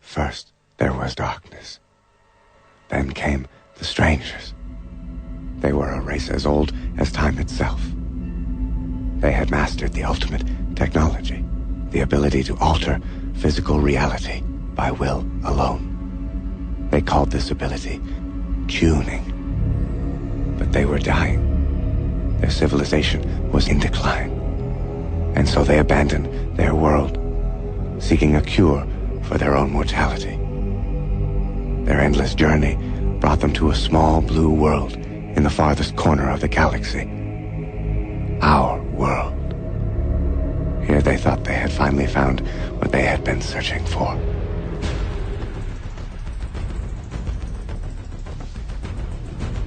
First, there was darkness. Then came the strangers. They were a race as old as time itself. They had mastered the ultimate technology, the ability to alter physical reality by will alone. They called this ability tuning. But they were dying. Their civilization was in decline. And so they abandoned their world, seeking a cure for their own mortality. Their endless journey brought them to a small blue world in the farthest corner of the galaxy. Our world. Here they thought they had finally found what they had been searching for.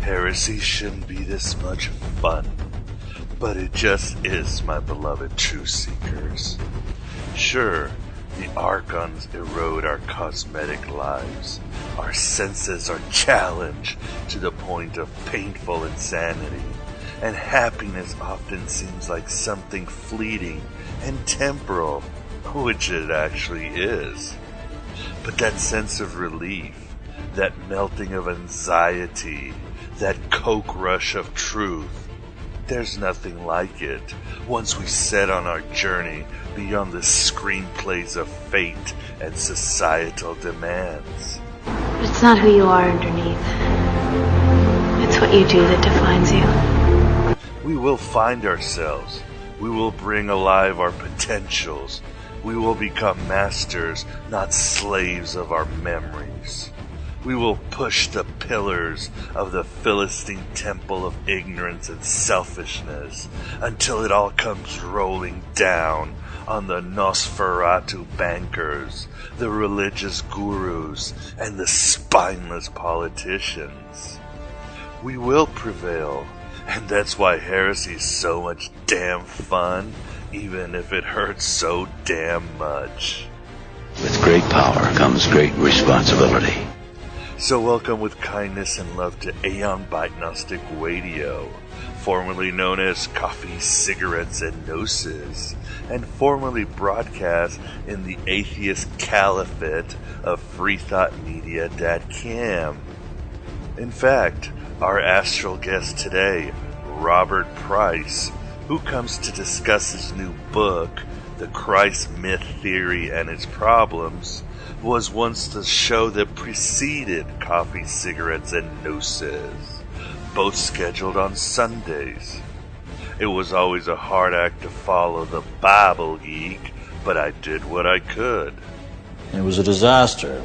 Heresy shouldn't be this much fun, but it just is, my beloved truth seekers. Sure, the archons erode our cosmetic lives. Our senses are challenged to the point of painful insanity, and happiness often seems like something fleeting and temporal, which it actually is. But that sense of relief, that melting of anxiety, that coke rush of truth, there's nothing like it once we set on our journey beyond the screenplays of fate and societal demands. But it's not who you are underneath. It's what you do that defines you. We will find ourselves. We will bring alive our potentials. We will become masters, not slaves of our memories. We will push the pillars of the Philistine temple of ignorance and selfishness until it all comes rolling down on the Nosferatu bankers, the religious gurus, and the spineless politicians. We will prevail, and that's why heresy is so much damn fun, even if it hurts so damn much. With great power comes great responsibility. So welcome with kindness and love to Aeon Byte Gnostic Radio, formerly known as Coffee, Cigarettes, and Gnosis, and formerly broadcast in the atheist caliphate of freethoughtmedia.com. In fact, our astral guest today, Robert Price, who comes to discuss his new book, The Christ Myth Theory and Its Problems, was once the show that preceded Coffee, Cigarettes, and Gnosis, both scheduled on Sundays. It was always a hard act to follow the Bible geek, but I did what I could. It was a disaster.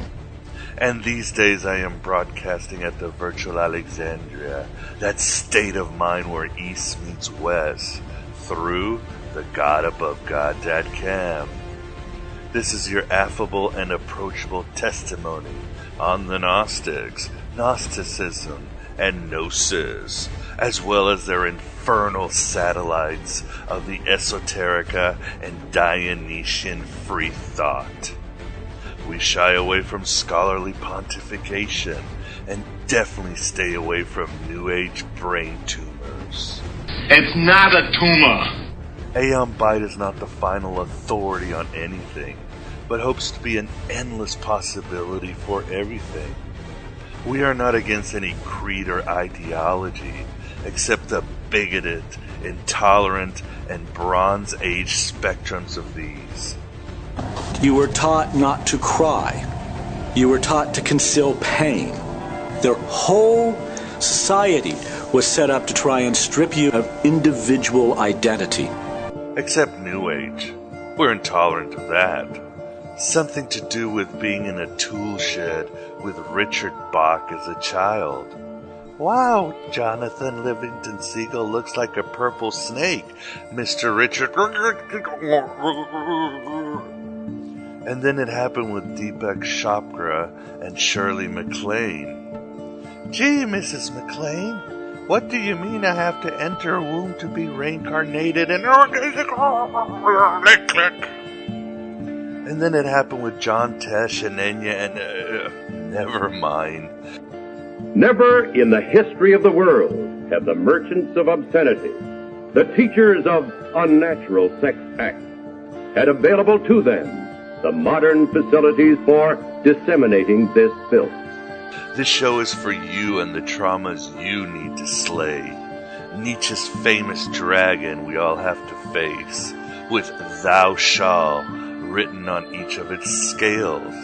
And these days I am broadcasting at the virtual Alexandria, that state of mind where East meets West, through the GodAboveGod.com. This is your affable and approachable testimony on the Gnostics, Gnosticism, and Gnosis, as well as their infernal satellites of the esoterica and Dionysian free thought. We shy away from scholarly pontification and definitely stay away from New Age brain tumors. It's not a tumor. Aeon Byte is not the final authority on anything, but hopes to be an endless possibility for everything. We are not against any creed or ideology, except the bigoted, intolerant, and Bronze Age spectrums of these. You were taught not to cry. You were taught to conceal pain. Their whole society was set up to try and strip you of individual identity. Except New Age. We're intolerant of that. Something to do with being in a tool shed with Richard Bach as a child. Wow, Jonathan Livingston Seagull looks like a purple snake, Mr. Richard. And then it happened with Deepak Chopra and Shirley MacLaine. Gee, Mrs. MacLaine, what do you mean I have to enter a womb to be reincarnated and... And then it happened with John Tesh and Enya and... never mind. Never in the history of the world have the merchants of obscenity, the teachers of unnatural sex acts, had available to them the modern facilities for disseminating this filth. This show is for you and the traumas you need to slay. Nietzsche's famous dragon we all have to face, with "thou shalt" written on each of its scales.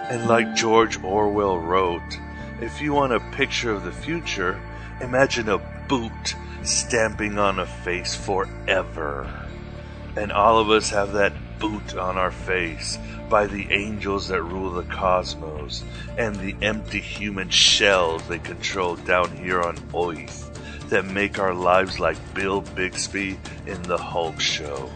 And like George Orwell wrote, if you want a picture of the future, imagine a boot stamping on a face forever. And all of us have that boot on our face by the angels that rule the cosmos and the empty human shells they control down here on Earth that make our lives like Bill Bixby in the Hulk show.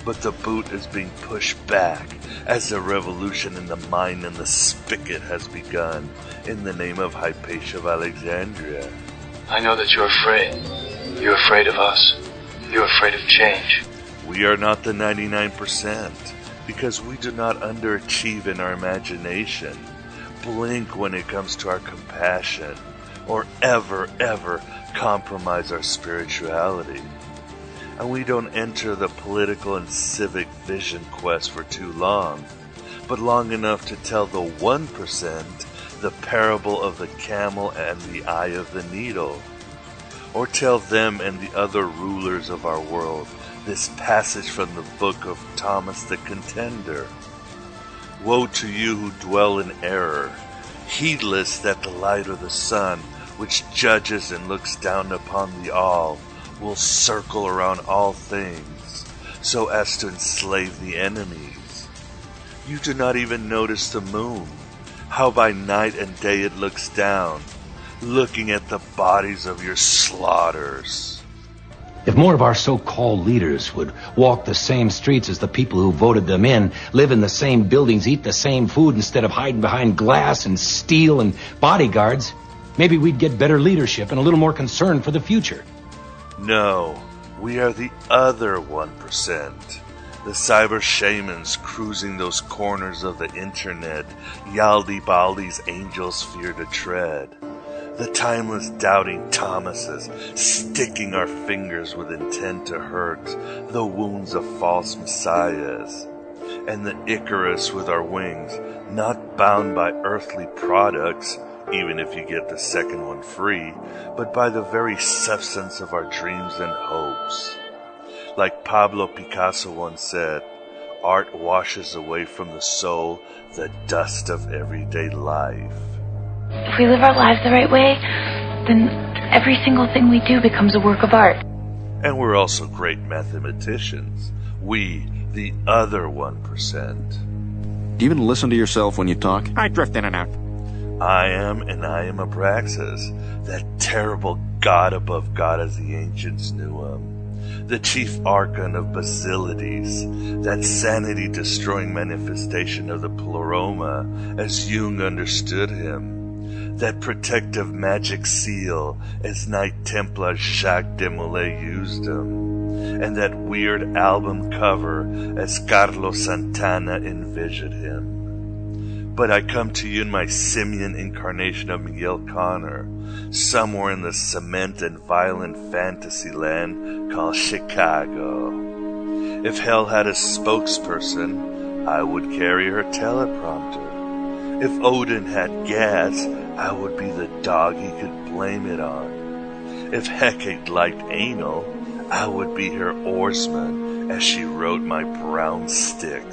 But the boot is being pushed back as the revolution in the mind and the spigot has begun in the name of Hypatia of Alexandria. I know that you're afraid. You're afraid of us. You're afraid of change. We are not the 99% because we do not underachieve in our imagination, blink when it comes to our compassion, or ever compromise our spirituality. And we don't enter the political and civic vision quest for too long, but long enough to tell the 1% the parable of the camel and the eye of the needle, or tell them and the other rulers of our world this passage from the book of Thomas the Contender. Woe to you who dwell in error, heedless that the light of the sun, which judges and looks down upon the all, will circle around all things, so as to enslave the enemies. You do not even notice the moon, how by night and day it looks down, looking at the bodies of your slaughters. If more of our so-called leaders would walk the same streets as the people who voted them in, live in the same buildings, eat the same food instead of hiding behind glass and steel and bodyguards, maybe we'd get better leadership and a little more concern for the future. No, we are the other 1%. The cyber shamans cruising those corners of the internet Yaldi Baldi's angels fear to tread. The timeless doubting Thomases sticking our fingers with intent to hurt the wounds of false messiahs. And the Icarus with our wings, not bound by earthly products, even if you get the second one free, but by the very substance of our dreams and hopes. Like Pablo Picasso once said, art washes away from the soul the dust of everyday life. If we live our lives the right way, then every single thing we do becomes a work of art. And we're also great mathematicians. We, the other 1%. Do you even listen to yourself when you talk? I drift in and out. I am Abraxas, that terrible god above God as the ancients knew him, the chief archon of Basilides, that sanity-destroying manifestation of the pleroma as Jung understood him, that protective magic seal as Knight Templar Jacques Desmoulins used him, and that weird album cover as Carlos Santana envisioned him. But I come to you in my simian incarnation of Miguel Connor, somewhere in the cement and violent fantasy land called Chicago. If hell had a spokesperson, I would carry her teleprompter. If Odin had gas, I would be the dog he could blame it on. If Hecate liked anal, I would be her oarsman as she rode my brown stick.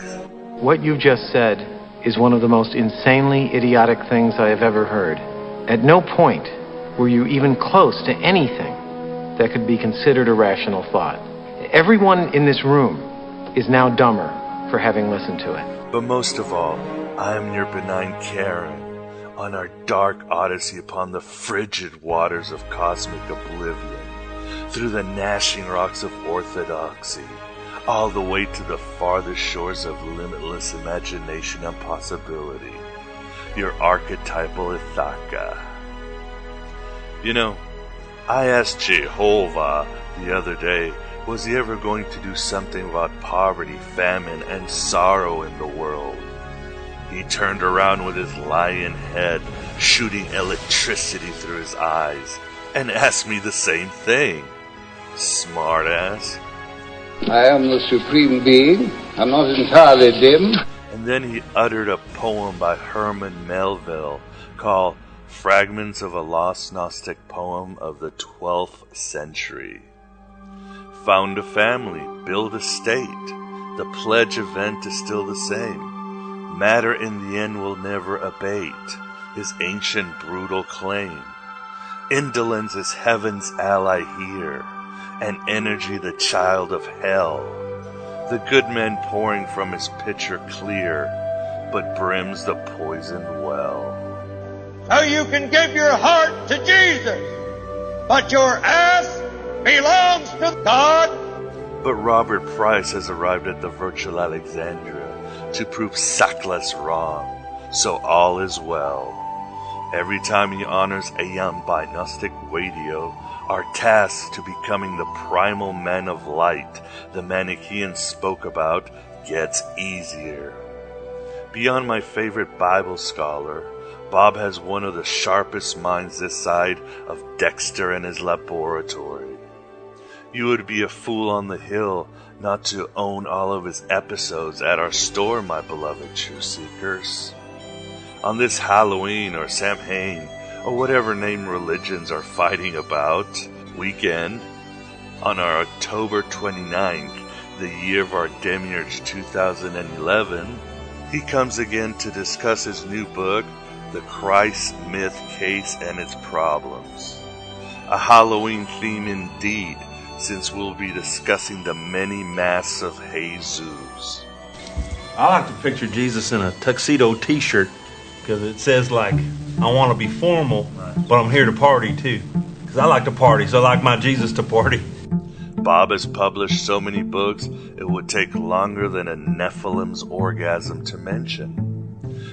What you just said is one of the most insanely idiotic things I have ever heard. At no point were you even close to anything that could be considered a rational thought. Everyone in this room is now dumber for having listened to it. But most of all, I am your benign Karen on our dark odyssey upon the frigid waters of cosmic oblivion, through the gnashing rocks of orthodoxy, all the way to the farthest shores of limitless imagination and possibility. Your archetypal Ithaca. You know, I asked Jehovah the other day, was he ever going to do something about poverty, famine, and sorrow in the world? He turned around with his lion head, shooting electricity through his eyes, and asked me the same thing. Smartass. I am the Supreme Being, I'm not entirely dim. And then he uttered a poem by Herman Melville called Fragments of a Lost Gnostic Poem of the 12th Century. Found a family, build a state. The pledge event is still the same. Matter in the end will never abate his ancient brutal claim. Indolence is heaven's ally here, and energy the child of hell. The good man pouring from his pitcher clear, but brims the poisoned well. So you can give your heart to Jesus, but your ass belongs to God. But Robert Price has arrived at the virtual Alexandria to prove Sackless wrong, so all is well. Every time he honors Aeon by Gnostic radio, our task to becoming the primal man of light the Manichaeans spoke about gets easier. Beyond my favorite Bible scholar, Bob has one of the sharpest minds this side of Dexter and his laboratory. You would be a fool on the hill not to own all of his episodes at our store, my beloved Truth Seekers. On this Halloween or Samhain, or whatever name religions are fighting about, weekend, on our October 29th, the year of our Demiurge 2011, he comes again to discuss his new book, The Christ Myth Case and Its Problems. A Halloween theme indeed, since we'll be discussing the many masks of Jesus. I like to picture Jesus in a tuxedo t-shirt, because it says, like, I want to be formal, but I'm here to party too. Because I like to party, so I like my Jesus to party. Bob has published so many books, it would take longer than a Nephilim's orgasm to mention.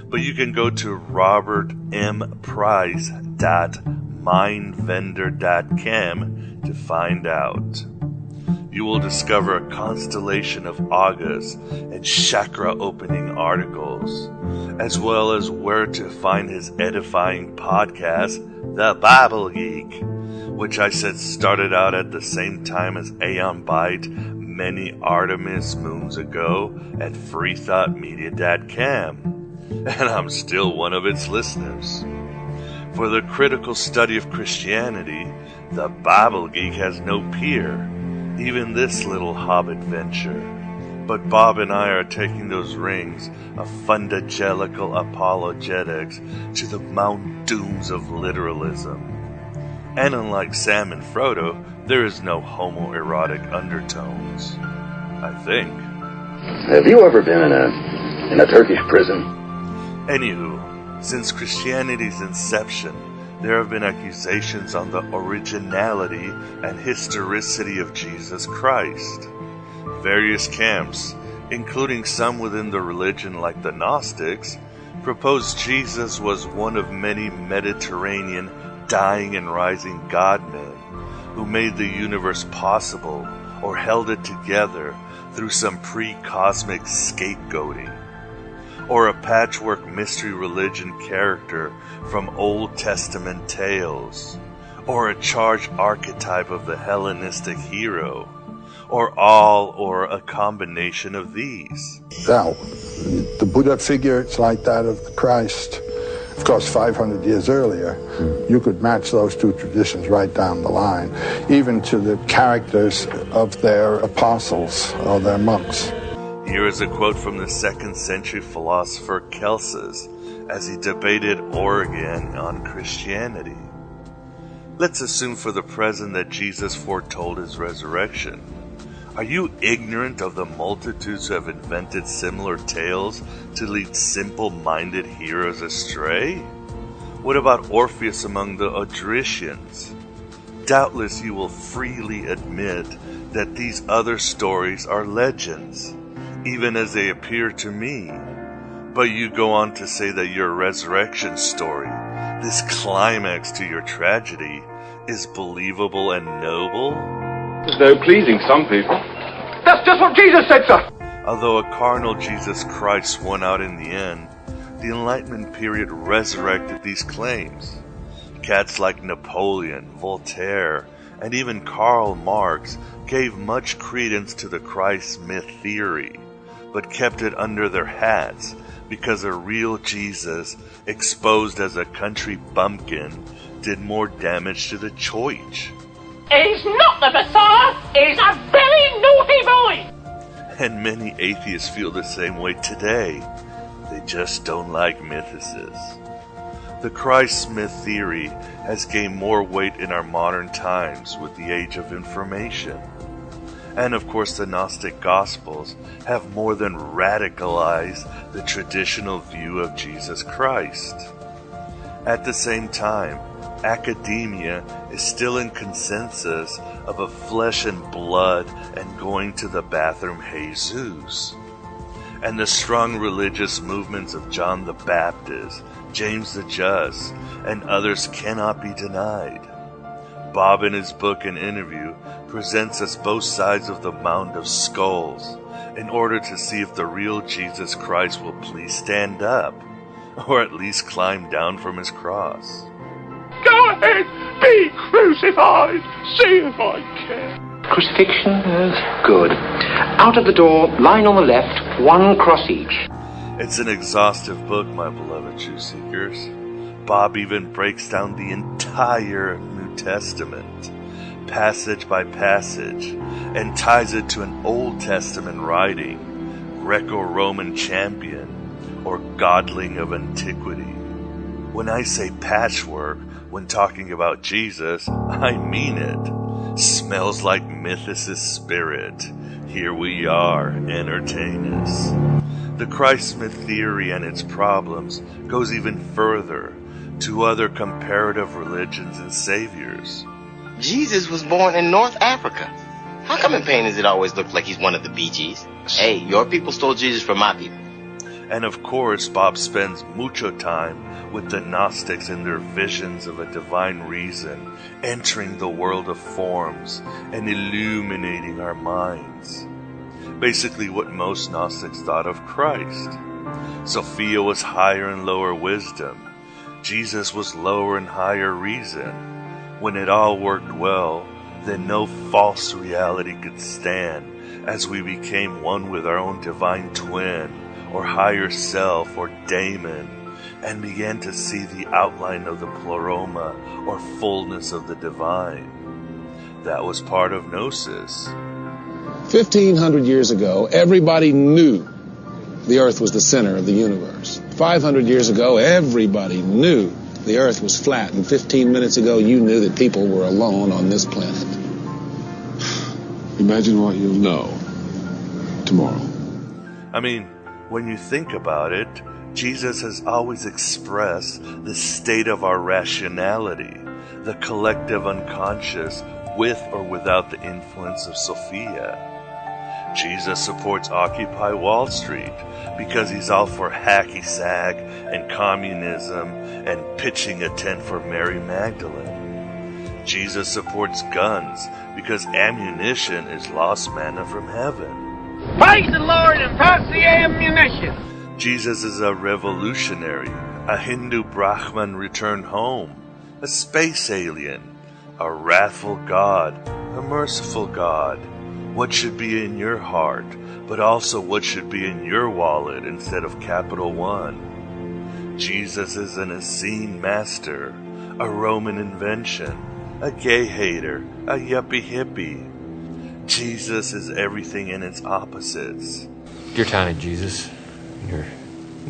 But you can go to robertmprice.mindvendor.com to find out. You will discover a constellation of augurs and chakra opening articles, as well as where to find his edifying podcast, The Bible Geek, which I said started out at the same time as Aeon Byte many Artemis moons ago at freethoughtmedia.com, and I'm still one of its listeners. For the critical study of Christianity, the Bible Geek has no peer, even this little hobbit venture. But Bob and I are taking those rings of fundagelical apologetics to the Mount Dooms of literalism. And unlike Sam and Frodo, there is no homoerotic undertones. I think. Have you ever been in a Turkish prison? Anywho, since Christianity's inception, there have been accusations on the originality and historicity of Jesus Christ. Various camps, including some within the religion like the Gnostics, proposed Jesus was one of many Mediterranean dying and rising godmen who made the universe possible or held it together through some pre-cosmic scapegoating, or a patchwork mystery religion character from Old Testament tales, or a charged archetype of the Hellenistic hero, or all or a combination of these. Now, the Buddha figure, it's like that of Christ. Of course, 500 years earlier, you could match those two traditions right down the line, even to the characters of their apostles or their monks. Here is a quote from the 2nd century philosopher Celsus as he debated Origen on Christianity. Let's assume for the present that Jesus foretold his resurrection. Are you ignorant of the multitudes who have invented similar tales to lead simple-minded heroes astray? What about Orpheus among the Odrysians? Doubtless you will freely admit that these other stories are legends, even as they appear to me. But you go on to say that your resurrection story, this climax to your tragedy, is believable and noble? Though pleasing some people. That's just what Jesus said, sir! Although a carnal Jesus Christ won out in the end, the Enlightenment period resurrected these claims. Cats like Napoleon, Voltaire, and even Karl Marx gave much credence to the Christ myth theory, but kept it under their hats because a real Jesus, exposed as a country bumpkin, did more damage to the church. He's not the Messiah! He's a very naughty boy! And many atheists feel the same way today. They just don't like mythicists. The Christ myth theory has gained more weight in our modern times with the age of information. And of course the Gnostic Gospels have more than radicalized the traditional view of Jesus Christ. At the same time, academia is still in consensus of a flesh and blood and going to the bathroom Jesus. And the strong religious movements of John the Baptist, James the Just, and others cannot be denied. Bob, in his book and interview, presents us both sides of the mound of skulls in order to see if the real Jesus Christ will please stand up, or at least climb down from his cross. Go ahead, be crucified, see if I care. Crucifixion? Good. Out of the door, line on the left, one cross each. It's an exhaustive book, my beloved truth seekers. Bob even breaks down the entire New Testament, passage by passage, and ties it to an Old Testament writing, Greco-Roman champion, or godling of antiquity. When I say patchwork, when talking about Jesus, I mean it. Smells like mythicist spirit. Here we are, entertain us. The Christ myth theory and its problems goes even further to other comparative religions and saviors. Jesus was born in North Africa. How come in paintings it always looks like he's one of the Bee Gees? Hey, your people stole Jesus from my people. And of course, Bob spends mucho time with the Gnostics and their visions of a divine reason entering the world of forms and illuminating our minds. Basically what most Gnostics thought of Christ. Sophia was higher and lower wisdom. Jesus was lower and higher reason. When it all worked well, then no false reality could stand, as we became one with our own divine twin, or higher self, or daemon, and began to see the outline of the pleroma, or fullness of the divine. That was part of Gnosis. 1,500 years ago, everybody knew the Earth was the center of the universe. 500 years ago, everybody knew the Earth was flat. And 15 minutes ago, you knew that people were alone on this planet. Imagine what you'll know tomorrow. I mean, when you think about it, Jesus has always expressed the state of our rationality, the collective unconscious, with or without the influence of Sophia. Jesus supports Occupy Wall Street because he's all for hacky-sack and communism and pitching a tent for Mary Magdalene. Jesus supports guns because ammunition is lost manna from heaven. Praise the Lord and pass the ammunition! Jesus is a revolutionary, a Hindu Brahman returned home, a space alien, a wrathful God, a merciful God. What should be in your heart, but also what should be in your wallet instead of capital One. Jesus is an Essene master, a Roman invention, a gay hater, a yuppie hippie. Jesus is everything in its opposites. Your tiny Jesus, your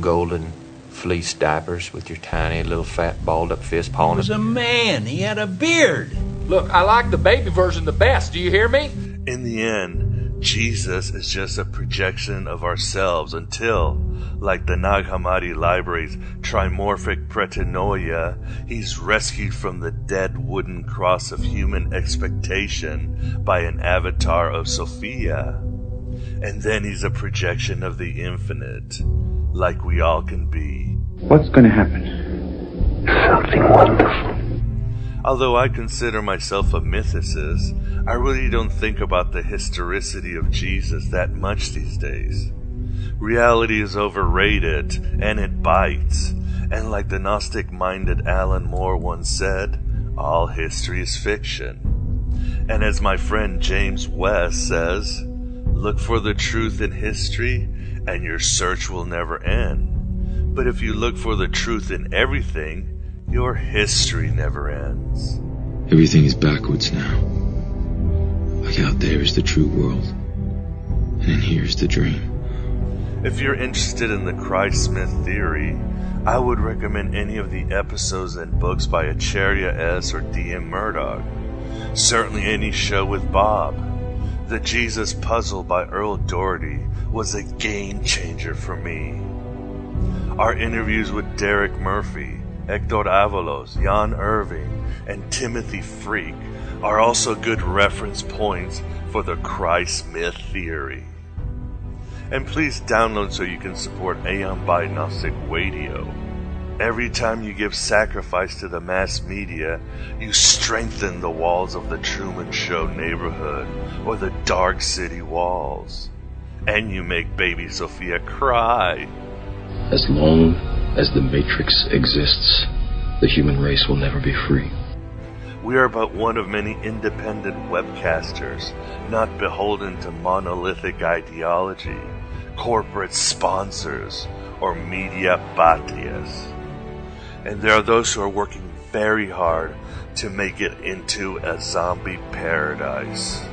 golden fleece diapers with your tiny little fat balled up fist pawing. He was a man. He had a beard. Look, I like the baby version the best. Do you hear me? In the end, Jesus is just a projection of ourselves until, like the Nag Hammadi library's trimorphic pretinoia, he's rescued from the dead wooden cross of human expectation by an avatar of Sophia. And then he's a projection of the infinite, like we all can be. What's going to happen? Something wonderful. Although I consider myself a mythicist, I really don't think about the historicity of Jesus that much these days. Reality is overrated, and it bites. And like the Gnostic-minded Alan Moore once said, all history is fiction. And as my friend James West says, look for the truth in history and your search will never end. But if you look for the truth in everything, your history never ends. Everything is backwards now. Like out there is the true world, and in here is the dream. If you're interested in the Christ myth theory, I would recommend any of the episodes and books by Acharya S. or D.M. Murdoch. Certainly any show with Bob. The Jesus Puzzle by Earl Doherty was a game changer for me. Our interviews with Derek Murphy, Hector Avalos, Jan Irving, and Timothy Freak are also good reference points for the Christ myth theory. And please download so you can support Aeon Byte Gnostic Radio. Every time you give sacrifice to the mass media, you strengthen the walls of the Truman Show neighborhood or the Dark City walls. And you make baby Sophia cry. As long as the Matrix exists, the human race will never be free. We are but one of many independent webcasters, not beholden to monolithic ideology, corporate sponsors, or media batias. And there are those who are working very hard to make it into a zombie paradise.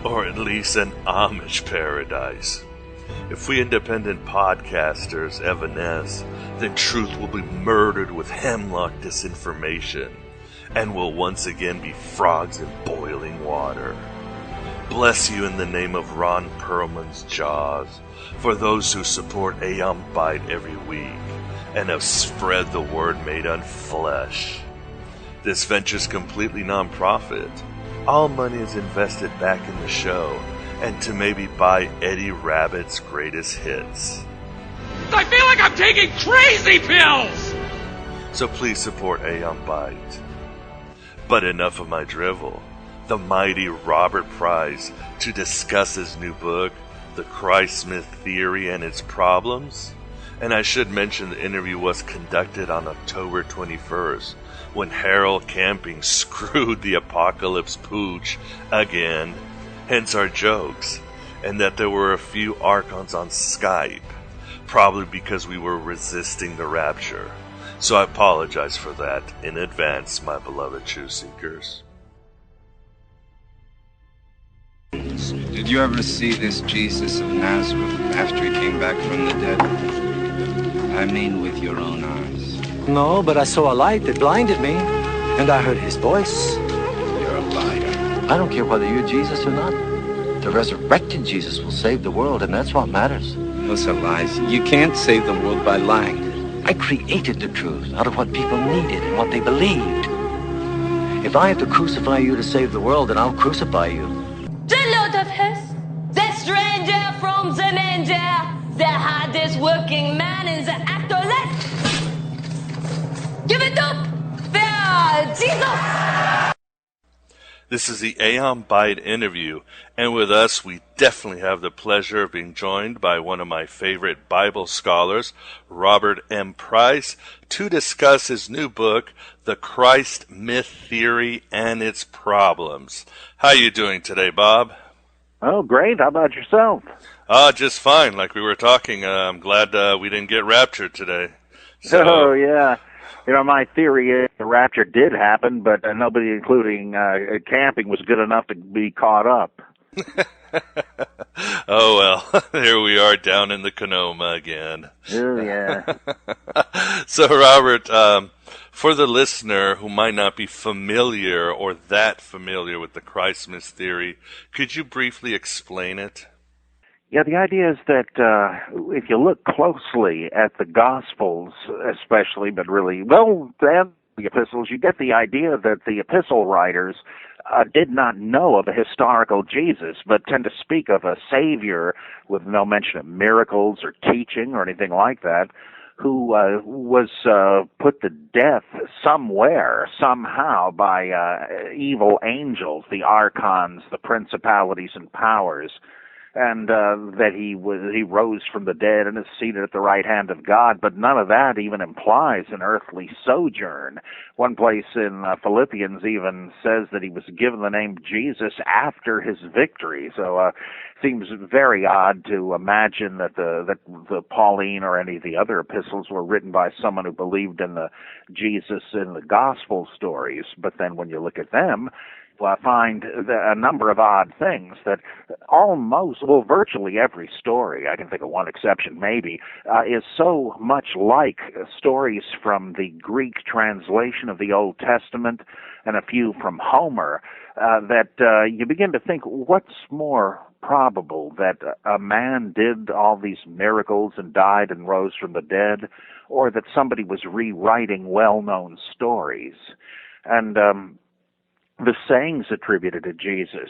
Or at least an Amish paradise. If we independent podcasters evanesce, then truth will be murdered with hemlock disinformation, and will once again be frogs in boiling water. Bless you in the name of Ron Perlman's Jaws, for those who support Aeon Byte every week, and have spread the word made on flesh. This venture is completely non-profit. All money is invested back in the show, and to maybe buy Eddie Rabbit's greatest hits. I feel like I'm taking crazy pills! So please support Aeon Byte. But enough of my drivel. The mighty Robert Price to discuss his new book, The Christ Myth Theory and Its Problems. And I should mention the interview was conducted on October 21st, when Harold Camping screwed the Apocalypse pooch again, hence our jokes, and that there were a few archons on Skype, probably because we were resisting the rapture. So I apologize for that in advance, my beloved truth seekers. Did you ever see this Jesus of Nazareth after he came back from the dead? I mean with your own eyes. No, but I saw a light that blinded me, and I heard his voice. You're a liar. I don't care whether you're Jesus or not. The resurrected Jesus will save the world, and that's what matters. Those are lies. You can't save the world by lying. I created the truth out of what people needed and what they believed. If I have to crucify you to save the world, then I'll crucify you. The Lord of Hess, the stranger from the manger, the hardest working man in the actor list. Give it up for Jesus! This is the Aeon Byte interview, and with us we definitely have the pleasure of being joined by one of my favorite Bible scholars, Robert M. Price, to discuss his new book, The Christ Myth Theory and Its Problems. How are you doing today, Bob? Oh, great. How about yourself? Just fine. Like we were talking, I'm glad we didn't get raptured today. Oh, yeah. You know, my theory is the rapture did happen, but nobody, including camping, was good enough to be caught up. Oh, well, here we are down in the Canoma again. Oh, yeah. So, Robert, for the listener who might not be familiar or that familiar with the Christ myth theory, could you briefly explain it? Yeah, the idea is that if you look closely at the Gospels, especially, but really, well, and the epistles, you get the idea that the epistle writers did not know of a historical Jesus, but tend to speak of a Savior with no mention of miracles or teaching or anything like that, who was put to death somewhere, somehow, by evil angels, the archons, the principalities and powers. and that he rose from the dead and is seated at the right hand of God, but none of that even implies an earthly sojourn. One place in Philippians even says that he was given the name Jesus after his victory. So seems very odd to imagine that the Pauline or any of the other epistles were written by someone who believed in the Jesus in the gospel stories. But then when you look at them, I find a number of odd things that virtually every story, I can think of one exception maybe, is so much like stories from the Greek translation of the Old Testament and a few from Homer, that you begin to think, what's more probable, that a man did all these miracles and died and rose from the dead, or that somebody was rewriting well-known stories? And the sayings attributed to Jesus,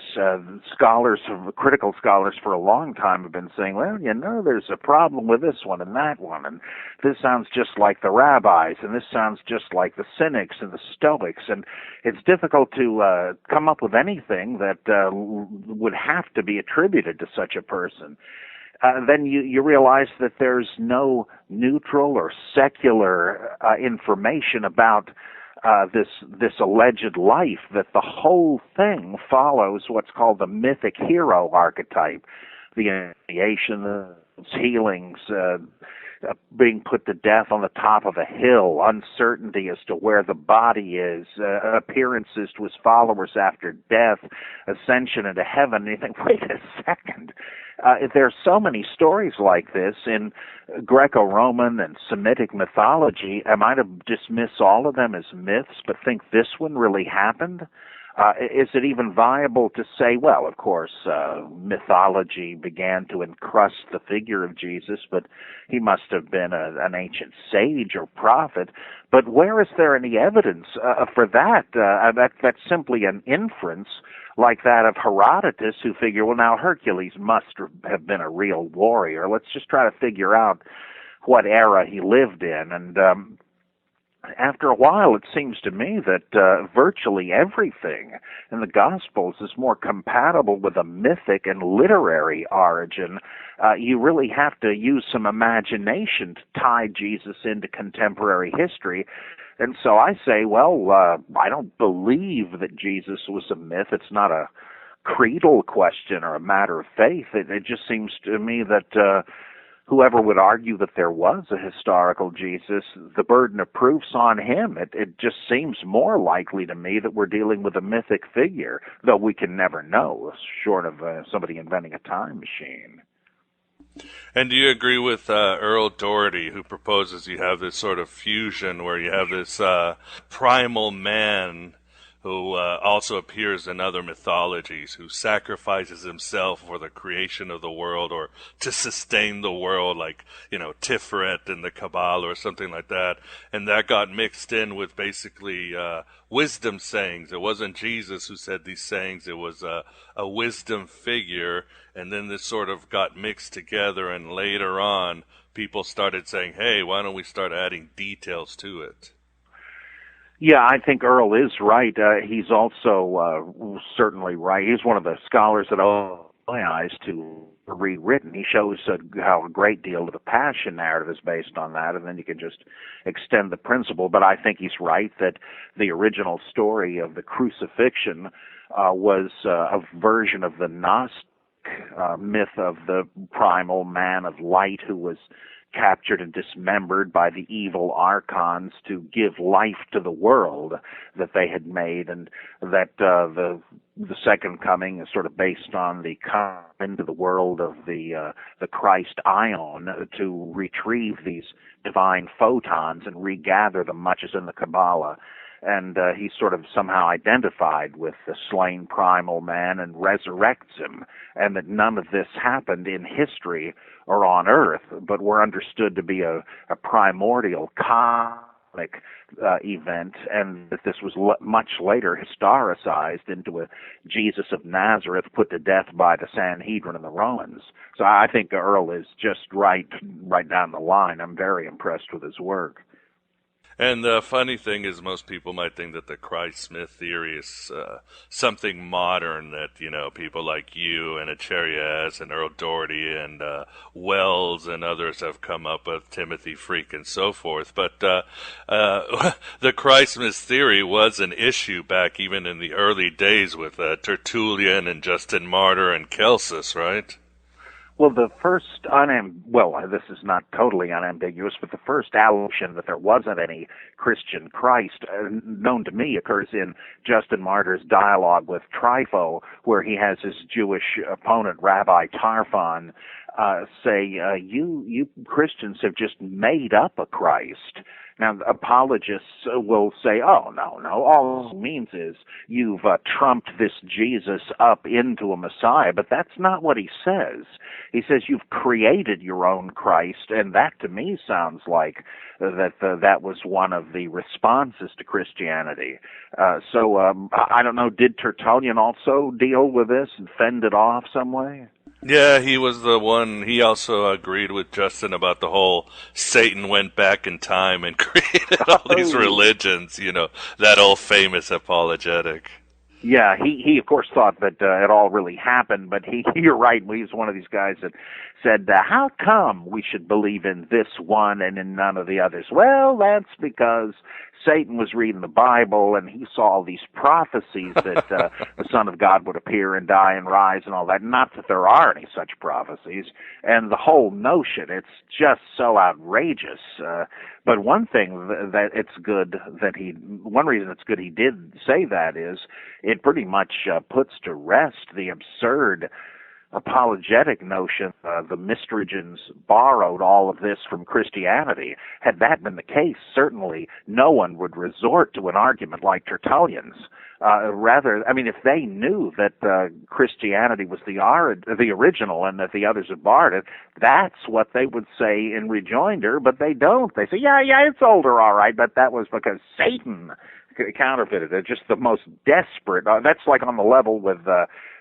critical scholars for a long time have been saying, well, there's a problem with this one and that one, and this sounds just like the rabbis, and this sounds just like the cynics and the stoics, and it's difficult to come up with anything that would have to be attributed to such a person. Then you realize that there's no neutral or secular information about this alleged life, that the whole thing follows what's called the mythic hero archetype, the initiation, healings, being put to death on the top of a hill, uncertainty as to where the body is, appearances to his followers after death, ascension into heaven. And you think, wait a second. There are so many stories like this in Greco-Roman and Semitic mythology. Am I to dismiss all of them as myths, but think this one really happened? Is it even viable to say, well, of course, mythology began to encrust the figure of Jesus, but he must have been an ancient sage or prophet. But where is there any evidence for that? That's simply an inference like that of Herodotus, who figure, well, now Hercules must have been a real warrior. Let's just try to figure out what era he lived in. And after a while, it seems to me that virtually everything in the Gospels is more compatible with a mythic and literary origin. You really have to use some imagination to tie Jesus into contemporary history. And so I say, well, I don't believe that Jesus was a myth. It's not a creedal question or a matter of faith. It just seems to me that whoever would argue that there was a historical Jesus, the burden of proof's on him. It just seems more likely to me that we're dealing with a mythic figure, though we can never know, short of somebody inventing a time machine. And do you agree with Earl Doherty, who proposes you have this sort of fusion where you have this primal man who also appears in other mythologies, who sacrifices himself for the creation of the world or to sustain the world, like, Tiferet in the Kabbalah or something like that. And that got mixed in with basically wisdom sayings. It wasn't Jesus who said these sayings, it was a wisdom figure. And then this sort of got mixed together, and later on, people started saying, hey, why don't we start adding details to it? Yeah, I think Earl is right. He's also certainly right. He's one of the scholars that opened my eyes to rewritten. He shows how a great deal of the Passion narrative is based on that, and then you can just extend the principle. But I think he's right that the original story of the crucifixion was a version of the Gnostic myth of the primal man of light who was captured and dismembered by the evil archons to give life to the world that they had made, and that the second coming is sort of based on the coming into the world of the Christ Aeon to retrieve these divine photons and regather them, much as in the Kabbalah. And he's sort of somehow identified with the slain primal man and resurrects him, and that none of this happened in history or on earth, but were understood to be a primordial cosmic event, and that this was much later historicized into a Jesus of Nazareth put to death by the Sanhedrin and the Romans. So I think Earl is just right down the line. I'm very impressed with his work. And the funny thing is, most people might think that the Christ myth theory is something modern that, people like you and Acharya and Earl Doherty and Wells and others have come up with, Timothy Freak and so forth. But the Christ myth theory was an issue back even in the early days with Tertullian and Justin Martyr and Celsus, right? Well, the first this is not totally unambiguous, but the first allegation that there wasn't any Christian Christ, known to me, occurs in Justin Martyr's dialogue with Trypho, where he has his Jewish opponent, Rabbi Tarfon, say, you Christians have just made up a Christ. Now, apologists will say, oh, no, all it means is you've trumped this Jesus up into a Messiah, but that's not what he says. He says you've created your own Christ, and that to me sounds like that was one of the responses to Christianity. So I don't know, did Tertullian also deal with this and fend it off some way? Yeah, he was the one. He also agreed with Justin about the whole Satan went back in time and created all these religions, that old famous apologetic. Yeah, he of course thought that it all really happened, but you're right, he's one of these guys that said, how come we should believe in this one and in none of the others? Well, that's because Satan was reading the Bible and he saw these prophecies that the Son of God would appear and die and rise and all that. Not that there are any such prophecies. And the whole notion, it's just so outrageous. But one thing that it's good that one reason it's good he did say that is it pretty much puts to rest the absurd apologetic notion the Mystrigians borrowed all of this from Christianity. Had that been the case, certainly no one would resort to an argument like Tertullian's. If they knew that Christianity was the original and that the others had borrowed it, that's what they would say in rejoinder, but they don't. They say, yeah, it's older, all right, but that was because Satan counterfeited it. Just the most desperate. That's like on the level with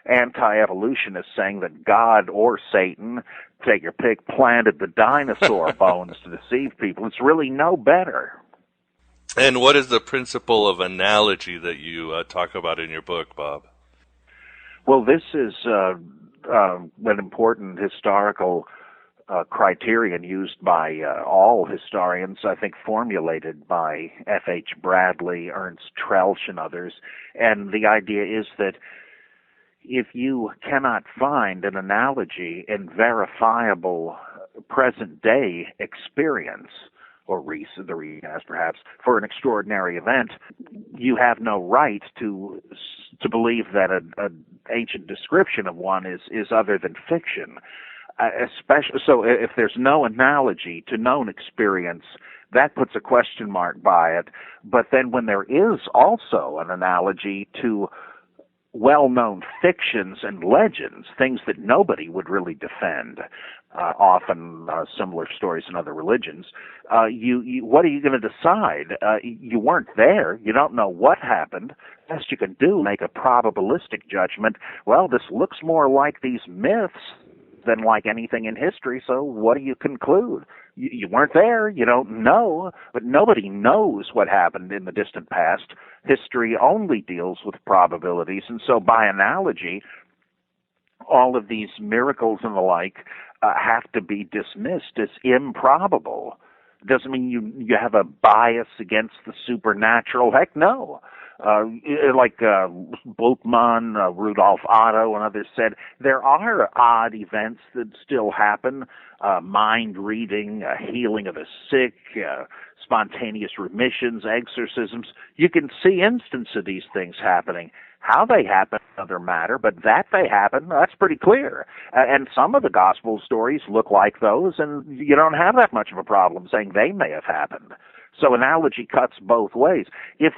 anti-evolutionists saying that God or Satan, take your pick, planted the dinosaur bones to deceive people. It's really no better. And what is the principle of analogy that you talk about in your book, Bob? Well, this is an important historical criterion used by all historians, I think formulated by F.H. Bradley, Ernst Troeltsch, and others. And the idea is that if you cannot find an analogy in verifiable present-day experience, or the recast perhaps, for an extraordinary event, you have no right to believe that an ancient description of one is other than fiction. Especially so, if there's no analogy to known experience, that puts a question mark by it. But then when there is also an analogy to well-known fictions and legends, things that nobody would really defend, often similar stories in other religions, what are you going to decide? You weren't there. You don't know what happened. Best you can do, make a probabilistic judgment. Well, this looks more like these myths than like anything in history, so what do you conclude? You weren't there, you don't know, but nobody knows what happened in the distant past. History only deals with probabilities, and so by analogy, all of these miracles and the like have to be dismissed as improbable. Doesn't mean you have a bias against the supernatural. Heck no. Like Bultmann, Rudolf Otto, and others said, there are odd events that still happen, mind reading, healing of the sick, spontaneous remissions, exorcisms. You can see instances of these things happening. How they happen, another matter, but that they happen, that's pretty clear. And some of the gospel stories look like those, and you don't have that much of a problem saying they may have happened. So analogy cuts both ways. If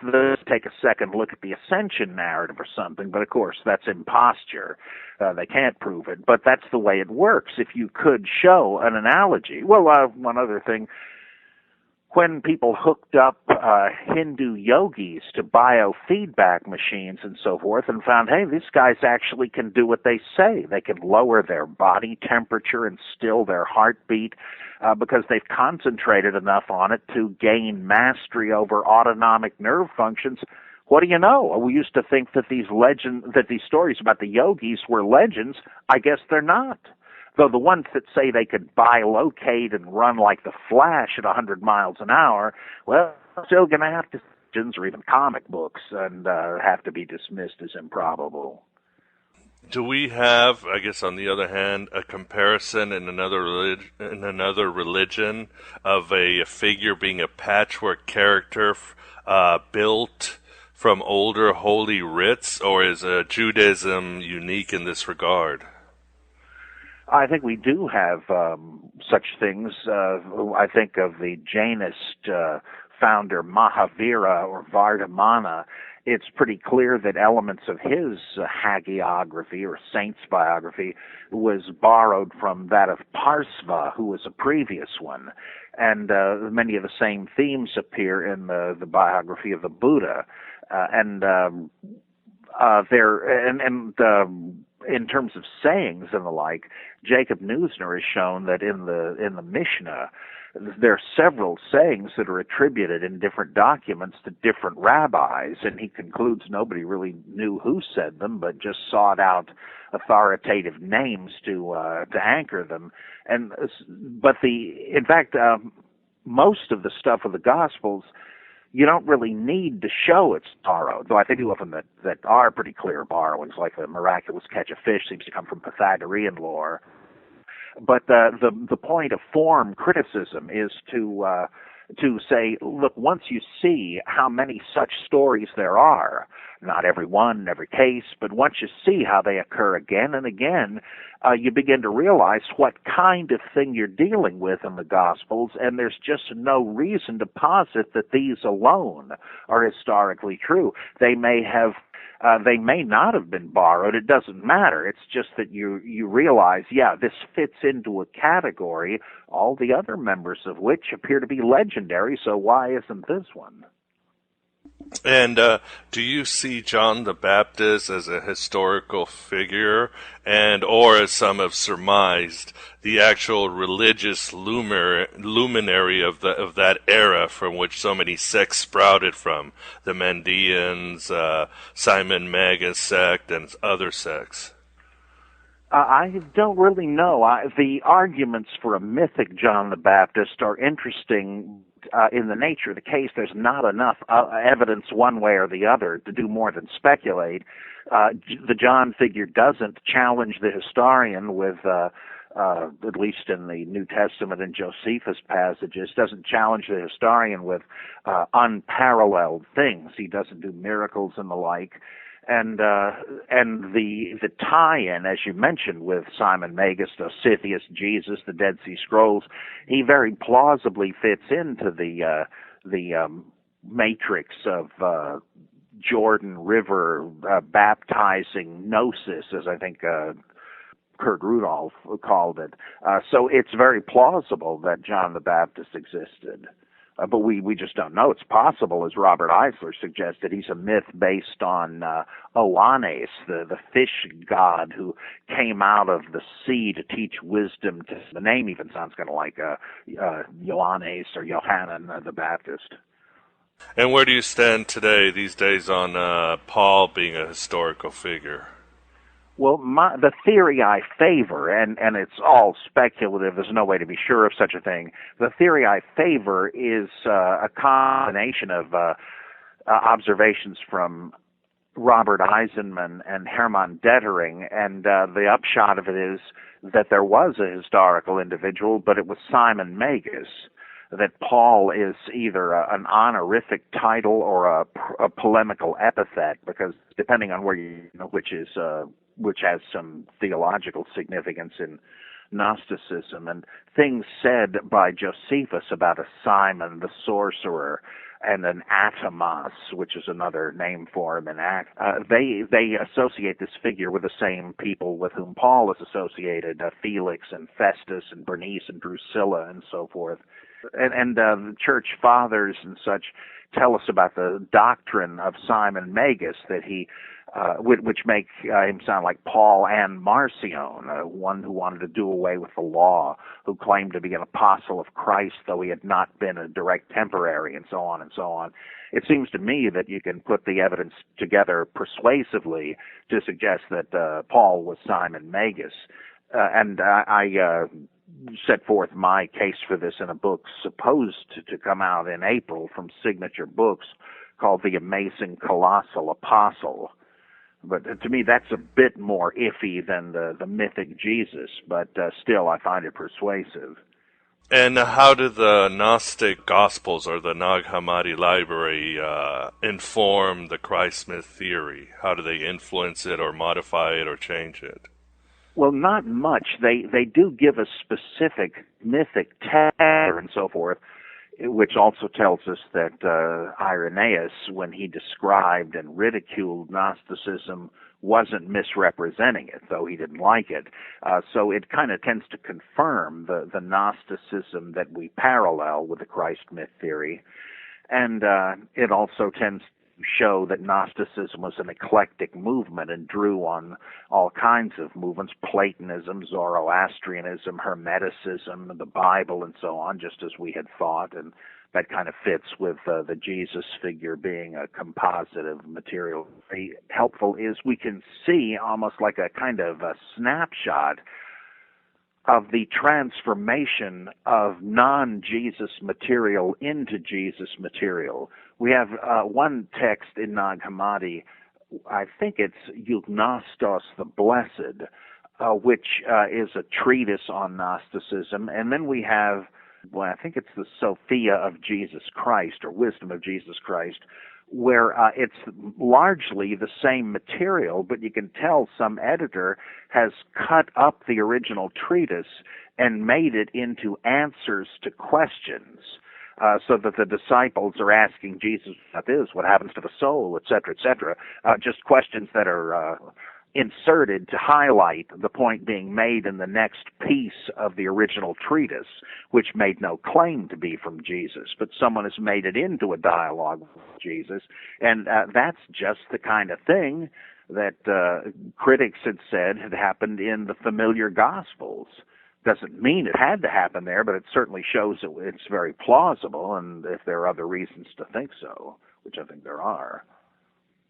take a second look at the ascension narrative or something, but of course that's imposture. They can't prove it, but that's the way it works. If you could show an analogy. Well, one other thing. When people hooked up Hindu yogis to biofeedback machines and so forth and found, hey, these guys actually can do what they say. They can lower their body temperature and still their heartbeat. because they've concentrated enough on it to gain mastery over autonomic nerve functions. What do you know? We used to think that these stories about the yogis were legends. I guess they're not. Though the ones that say they could bilocate and run like the Flash at 100 miles an hour, well, still going to have to, or even comic books, and have to be dismissed as improbable. Do we have, I guess, on the other hand, a comparison in another religion of a figure being a patchwork character built from older holy writs, or is Judaism unique in this regard? I think we do have such things. I think of the Jainist founder Mahavira or Vardhamana. It's pretty clear that elements of his hagiography or saint's biography was borrowed from that of Parsva, who was a previous one. And many of the same themes appear in the biography of the Buddha. In terms of sayings and the like, Jacob Neusner has shown that in the Mishnah, there are several sayings that are attributed in different documents to different rabbis, and he concludes nobody really knew who said them, but just sought out authoritative names to anchor them. Most of the stuff of the Gospels, you don't really need to show it's borrowed, though I think of them that are pretty clear borrowings, like the miraculous catch of fish seems to come from Pythagorean lore. But the point of form criticism is to say, look, once you see how many such stories there are, not every one, in every case, but once you see how they occur again and again, you begin to realize what kind of thing you're dealing with in the Gospels, and there's just no reason to posit that these alone are historically true. They may not have been borrowed. It doesn't matter. It's just that you realize, yeah, this fits into a category, all the other members of which appear to be legendary, so why isn't this one? And do you see John the Baptist as a historical figure, or as some have surmised, the actual religious luminary of that era from which so many sects sprouted from, the Mandeans, Simon Magus sect, and other sects? I don't really know. The arguments for a mythic John the Baptist are interesting. In the nature of the case, there's not enough evidence one way or the other to do more than speculate. The John figure doesn't challenge the historian with, at least in the New Testament and Josephus passages, doesn't challenge the historian with unparalleled things. He doesn't do miracles and the like. And the tie-in, as you mentioned, with Simon Magus, Dositheus, Jesus, the Dead Sea Scrolls, he very plausibly fits into the matrix of Jordan River baptizing gnosis, as I think Kurt Rudolph called it. So it's very plausible that John the Baptist existed. But we just don't know. It's possible, as Robert Eisler suggested, he's a myth based on Oannes, the fish god who came out of the sea to teach wisdom. The name even sounds kind of like Ioannes or Yohanan the Baptist. And where do you stand today, these days, on Paul being a historical figure? Well, the theory I favor, and it's all speculative, there's no way to be sure of such a thing. The theory I favor is a combination of observations from Robert Eisenman and Hermann Dettering, and the upshot of it is that there was a historical individual, but it was Simon Magus. That Paul is either an honorific title or a polemical epithet, because depending on where which has some theological significance in Gnosticism, and things said by Josephus about a Simon the sorcerer and an Atomas, which is another name for him in Acts. They associate this figure with the same people with whom Paul is associated, Felix and Festus and Bernice and Drusilla and so forth. And the church fathers and such tell us about the doctrine of Simon Magus, that he which make him sound like Paul and Marcion, one who wanted to do away with the law, who claimed to be an apostle of Christ, though he had not been a direct temporary, and so on and so on. It seems to me that you can put the evidence together persuasively to suggest that Paul was Simon Magus. And I set forth my case for this in a book supposed to come out in April from Signature Books called The Amazing Colossal Apostle. But to me, that's a bit more iffy than the mythic Jesus, but still I find it persuasive. And how do the Gnostic Gospels or the Nag Hammadi library inform the Christ myth theory? How do they influence it or modify it or change it? Well, not much. They do give a specific mythic text and so forth, which also tells us that Irenaeus, when he described and ridiculed Gnosticism, wasn't misrepresenting it, though he didn't like it. So it kind of tends to confirm the Gnosticism that we parallel with the Christ myth theory. And it also tends to show that Gnosticism was an eclectic movement and drew on all kinds of movements, Platonism, Zoroastrianism, Hermeticism, the Bible, and so on, just as we had thought, and that kind of fits with the Jesus figure being a composite of material. Very helpful is we can see almost like a kind of a snapshot of the transformation of non-Jesus material into Jesus material. We have one text in Nag Hammadi, I think it's Gnostos the Blessed, which is a treatise on Gnosticism, and then we have, well, I think it's the Sophia of Jesus Christ, or Wisdom of Jesus Christ, where it's largely the same material, but you can tell some editor has cut up the original treatise and made it into answers to questions, so that the disciples are asking Jesus what happens to the soul, etc., etc., just questions that are inserted to highlight the point being made in the next piece of the original treatise, which made no claim to be from Jesus, but someone has made it into a dialogue with Jesus, and that's just the kind of thing that critics had said had happened in the familiar Gospels. Doesn't mean it had to happen there, but it certainly shows that it's very plausible, and if there are other reasons to think so, which I think there are.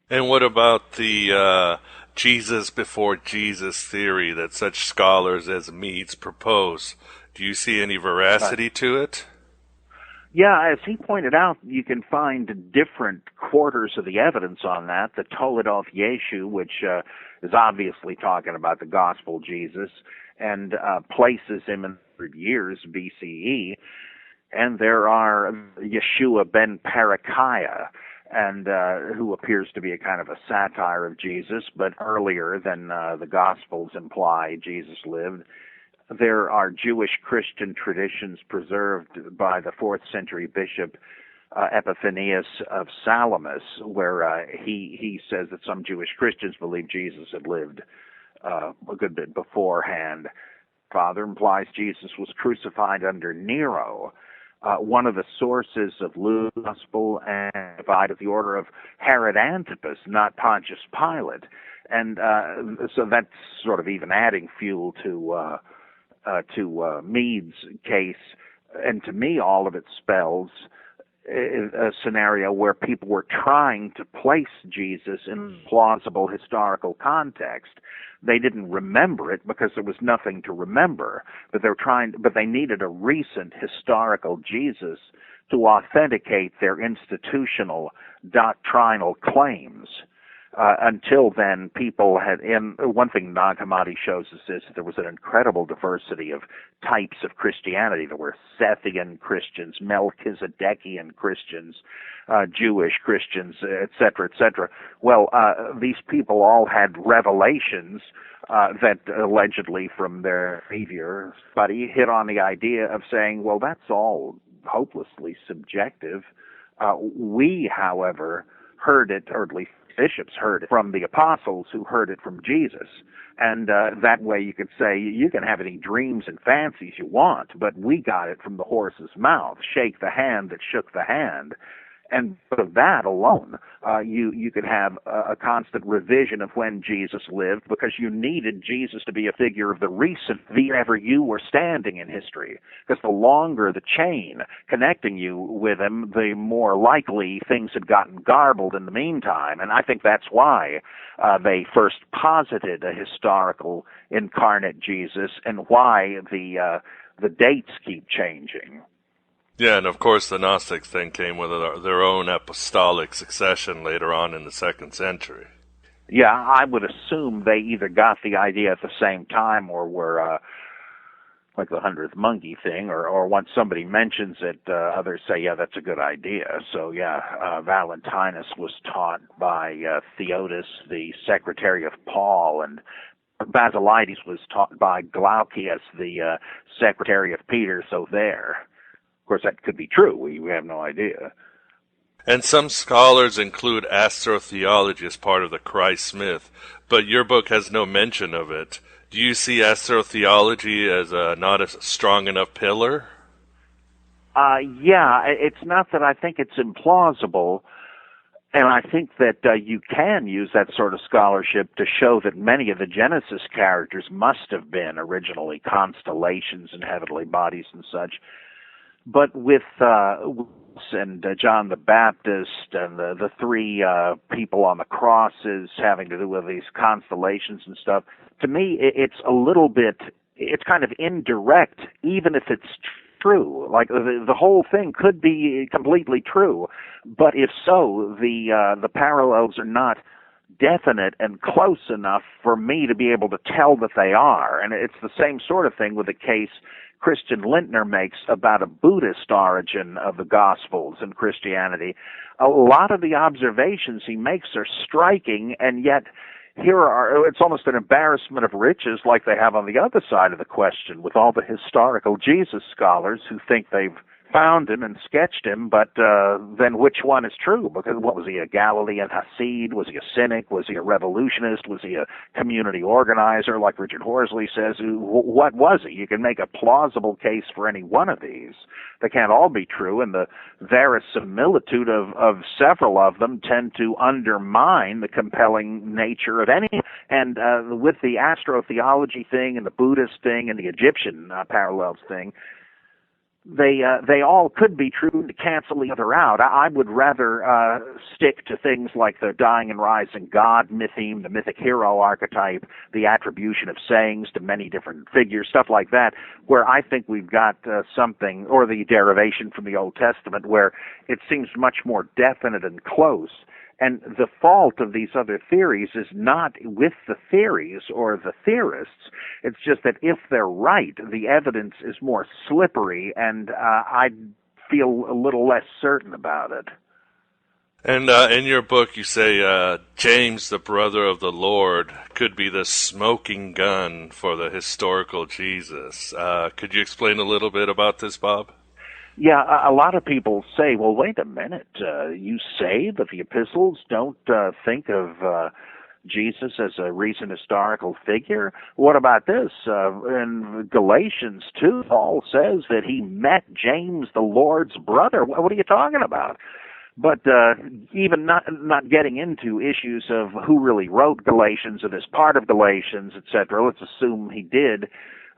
And what about the Jesus before Jesus theory that such scholars as Meads propose? Do you see any veracity to it? Yeah, as he pointed out, you can find different quarters of the evidence on that. The Toledoth Yeshu, which is obviously talking about the gospel Jesus, and places him in 100 years BCE. And there are Yeshua ben Parachiah, and who appears to be a kind of a satire of Jesus, but earlier than the Gospels imply Jesus lived. There are Jewish-Christian traditions preserved by the 4th century bishop Epiphanius of Salamis, where he says that some Jewish Christians believe Jesus had lived a good bit beforehand. Father implies Jesus was crucified under Nero. One of the sources of Luke's Gospel and divided the order of Herod Antipas, not Pontius Pilate. And so that's sort of even adding fuel to Mead's case. And to me, all of it spells a scenario where people were trying to place Jesus in plausible historical context. They didn't remember it because there was nothing to remember, but they needed a recent historical Jesus to authenticate their institutional doctrinal claims. Until then, people had, and one thing Nag Hammadi shows us is that there was an incredible diversity of types of Christianity. There were Sethian Christians, Melchizedekian Christians, Jewish Christians, etc., etc. Well, these people all had revelations that allegedly from their Savior, but he hit on the idea of saying, well, that's all hopelessly subjective. We, however, heard it, or at least bishops heard it from the apostles who heard it from Jesus. And that way you could say, you can have any dreams and fancies you want, but we got it from the horse's mouth. Shake the hand that shook the hand. And for that alone, you could have a constant revision of when Jesus lived, because you needed Jesus to be a figure of the recent, wherever you were standing in history. Because the longer the chain connecting you with him, the more likely things had gotten garbled in the meantime. And I think that's why they first posited a historical incarnate Jesus, and why the dates keep changing. Yeah, and of course the Gnostics then came with their own apostolic succession later on in the 2nd century. Yeah, I would assume they either got the idea at the same time or were like the 100th monkey thing, or once somebody mentions it, others say, yeah, that's a good idea. So yeah, Valentinus was taught by Theodotus, the secretary of Paul, and Basilides was taught by Glaucius, the secretary of Peter, so there. Of course, that could be true. We have no idea. And some scholars include astrotheology as part of the Christ myth, but your book has no mention of it. Do you see astrotheology as not a strong enough pillar? Yeah, it's not that I think it's implausible, and I think that you can use that sort of scholarship to show that many of the Genesis characters must have been originally constellations and heavenly bodies and such. But with and John the Baptist and the three people on the crosses having to do with these constellations and stuff, to me it's a little bit, it's kind of indirect, even if it's true. Like the whole thing could be completely true, but if so, the parallels are not definite and close enough for me to be able to tell that they are. And it's the same sort of thing with the case Christian Lintner makes about a Buddhist origin of the Gospels in Christianity. A lot of the observations he makes are striking, and yet it's almost an embarrassment of riches like they have on the other side of the question with all the historical Jesus scholars who think they've found him and sketched him, but then which one is true? Because what was he, a Galilean Hasid? Was he a cynic? Was he a revolutionist? Was he a community organizer, like Richard Horsley says? What was he? You can make a plausible case for any one of these. They can't all be true, and the verisimilitude of several of them tend to undermine the compelling nature of any. And with the astrotheology thing and the Buddhist thing and the Egyptian parallels thing, they all could be true to cancel the other out. I would rather stick to things like the dying and rising God mytheme, the mythic hero archetype, the attribution of sayings to many different figures, stuff like that, where I think we've got something, or the derivation from the Old Testament, where it seems much more definite and close. And the fault of these other theories is not with the theories or the theorists. It's just that if they're right, the evidence is more slippery, and I feel a little less certain about it. And in your book, you say James, the brother of the Lord, could be the smoking gun for the historical Jesus. Could you explain a little bit about this, Bob? Yeah, a lot of people say, well, wait a minute, you say that the epistles don't think of Jesus as a recent historical figure? What about this? In Galatians 2, Paul says that he met James, the Lord's brother. What are you talking about? But even not getting into issues of who really wrote Galatians or is part of Galatians, etc., let's assume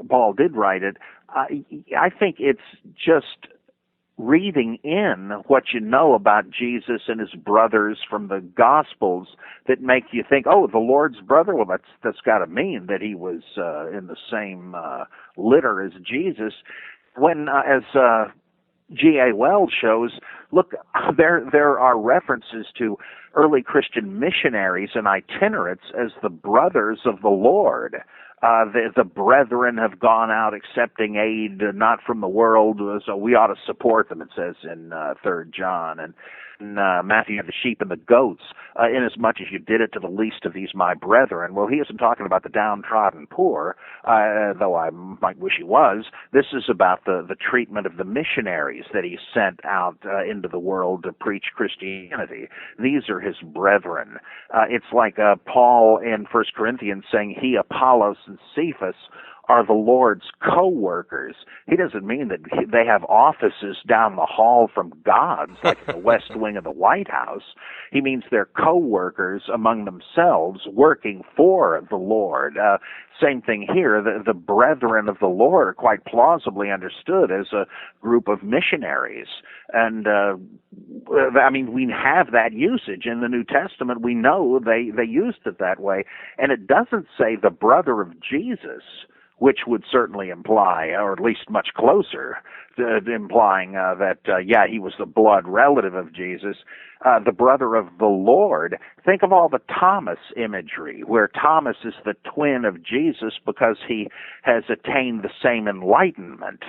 Paul did write it. I think it's just reading in what you know about Jesus and his brothers from the Gospels that make you think, oh, the Lord's brother? Well, that's got to mean that he was in the same litter as Jesus. When, as G.A. Wells shows, look, there are references to early Christian missionaries and itinerants as the brothers of the Lord. The brethren have gone out accepting aid not from the world, so we ought to support them, it says in 3 John. And Matthew, the sheep and the goats, inasmuch as you did it to the least of these my brethren. Well, he isn't talking about the downtrodden poor, though I might wish he was. This is about the treatment of the missionaries that he sent out into the world to preach Christianity. These are his brethren. It's like Paul in 1 Corinthians saying he, Apollos, and Cephas are the Lord's co-workers. He doesn't mean that they have offices down the hall from God's, like the West Wing of the White House. He means they're co-workers among themselves, working for the Lord. Same thing here. The brethren of the Lord are quite plausibly understood as a group of missionaries. And, I mean, we have that usage in the New Testament. We know they used it that way. And it doesn't say the brother of Jesus, which would certainly imply, or at least much closer, to implying that, he was the blood relative of Jesus, the brother of the Lord. Think of all the Thomas imagery, where Thomas is the twin of Jesus because he has attained the same enlightenment.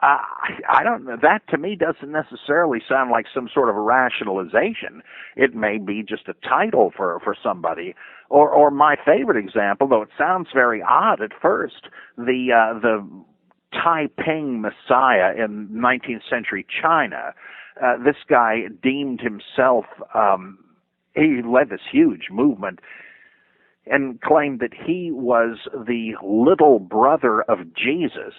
I don't know. That to me doesn't necessarily sound like some sort of a rationalization. It may be just a title for somebody. Or my favorite example, though it sounds very odd at first, the Taiping Messiah in 19th century China. This guy deemed himself, he led this huge movement and claimed that he was the little brother of Jesus.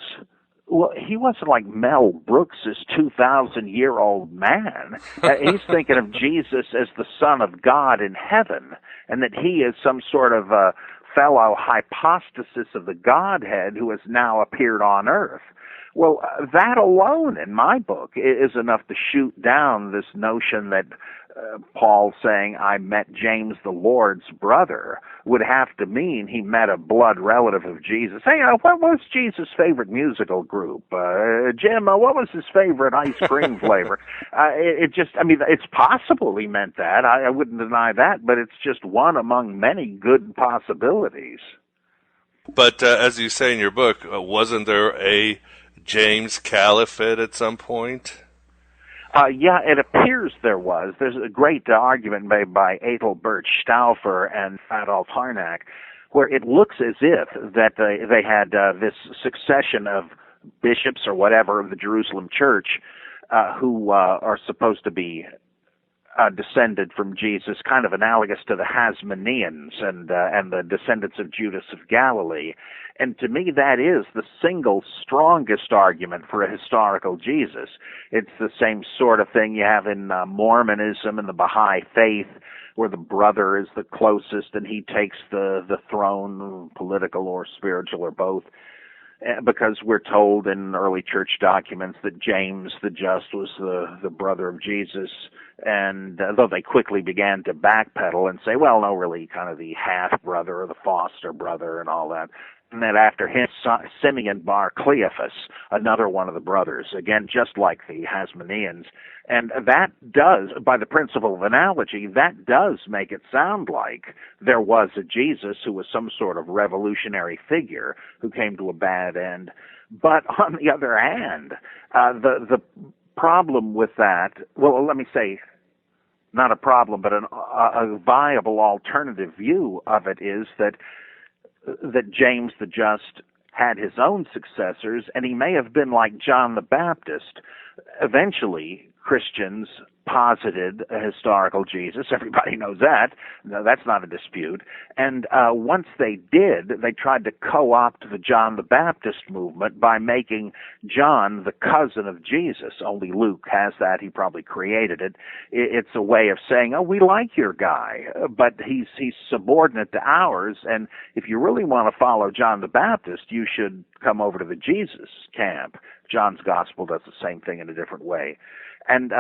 Well, he wasn't like Mel Brooks's 2,000-year-old man. He's thinking of Jesus as the Son of God in heaven, and that he is some sort of fellow hypostasis of the Godhead who has now appeared on earth. Well, that alone, in my book, is enough to shoot down this notion that Paul saying, I met James the Lord's brother, would have to mean he met a blood relative of Jesus. Hey, what was Jesus' favorite musical group? Jim, what was his favorite ice cream flavor? It's possible he meant that. I wouldn't deny that, but it's just one among many good possibilities. But as you say in your book, wasn't there a James Caliphate at some point? It appears there was. There's a great argument made by Adalbert Stauffer and Adolf Harnack, where it looks as if that they had this succession of bishops or whatever of the Jerusalem church who are supposed to be descended from Jesus, kind of analogous to the Hasmoneans and the descendants of Judas of Galilee. And to me, that is the single strongest argument for a historical Jesus. It's the same sort of thing you have in Mormonism and the Baha'i faith, where the brother is the closest and he takes the throne, political or spiritual or both. Because we're told in early church documents that James the Just was the brother of Jesus, and though they quickly began to backpedal and say, well, no, really, kind of the half-brother or the foster brother and all that. And then after him, Simeon Bar Cleophas, another one of the brothers, again, just like the Hasmoneans. And that does, by the principle of analogy, that does make it sound like there was a Jesus who was some sort of revolutionary figure who came to a bad end. But on the other hand, the problem with that, well, let me say, not a problem, but a viable alternative view of it is that James the Just had his own successors, and he may have been like John the Baptist. Eventually, Christians posited a historical Jesus. Everybody knows that. No, that's not a dispute. And once they did, they tried to co-opt the John the Baptist movement by making John the cousin of Jesus. Only Luke has that. He probably created it. It's a way of saying, oh, we like your guy, but he's subordinate to ours, and if you really want to follow John the Baptist, you should come over to the Jesus camp. John's Gospel does the same thing in a different way. And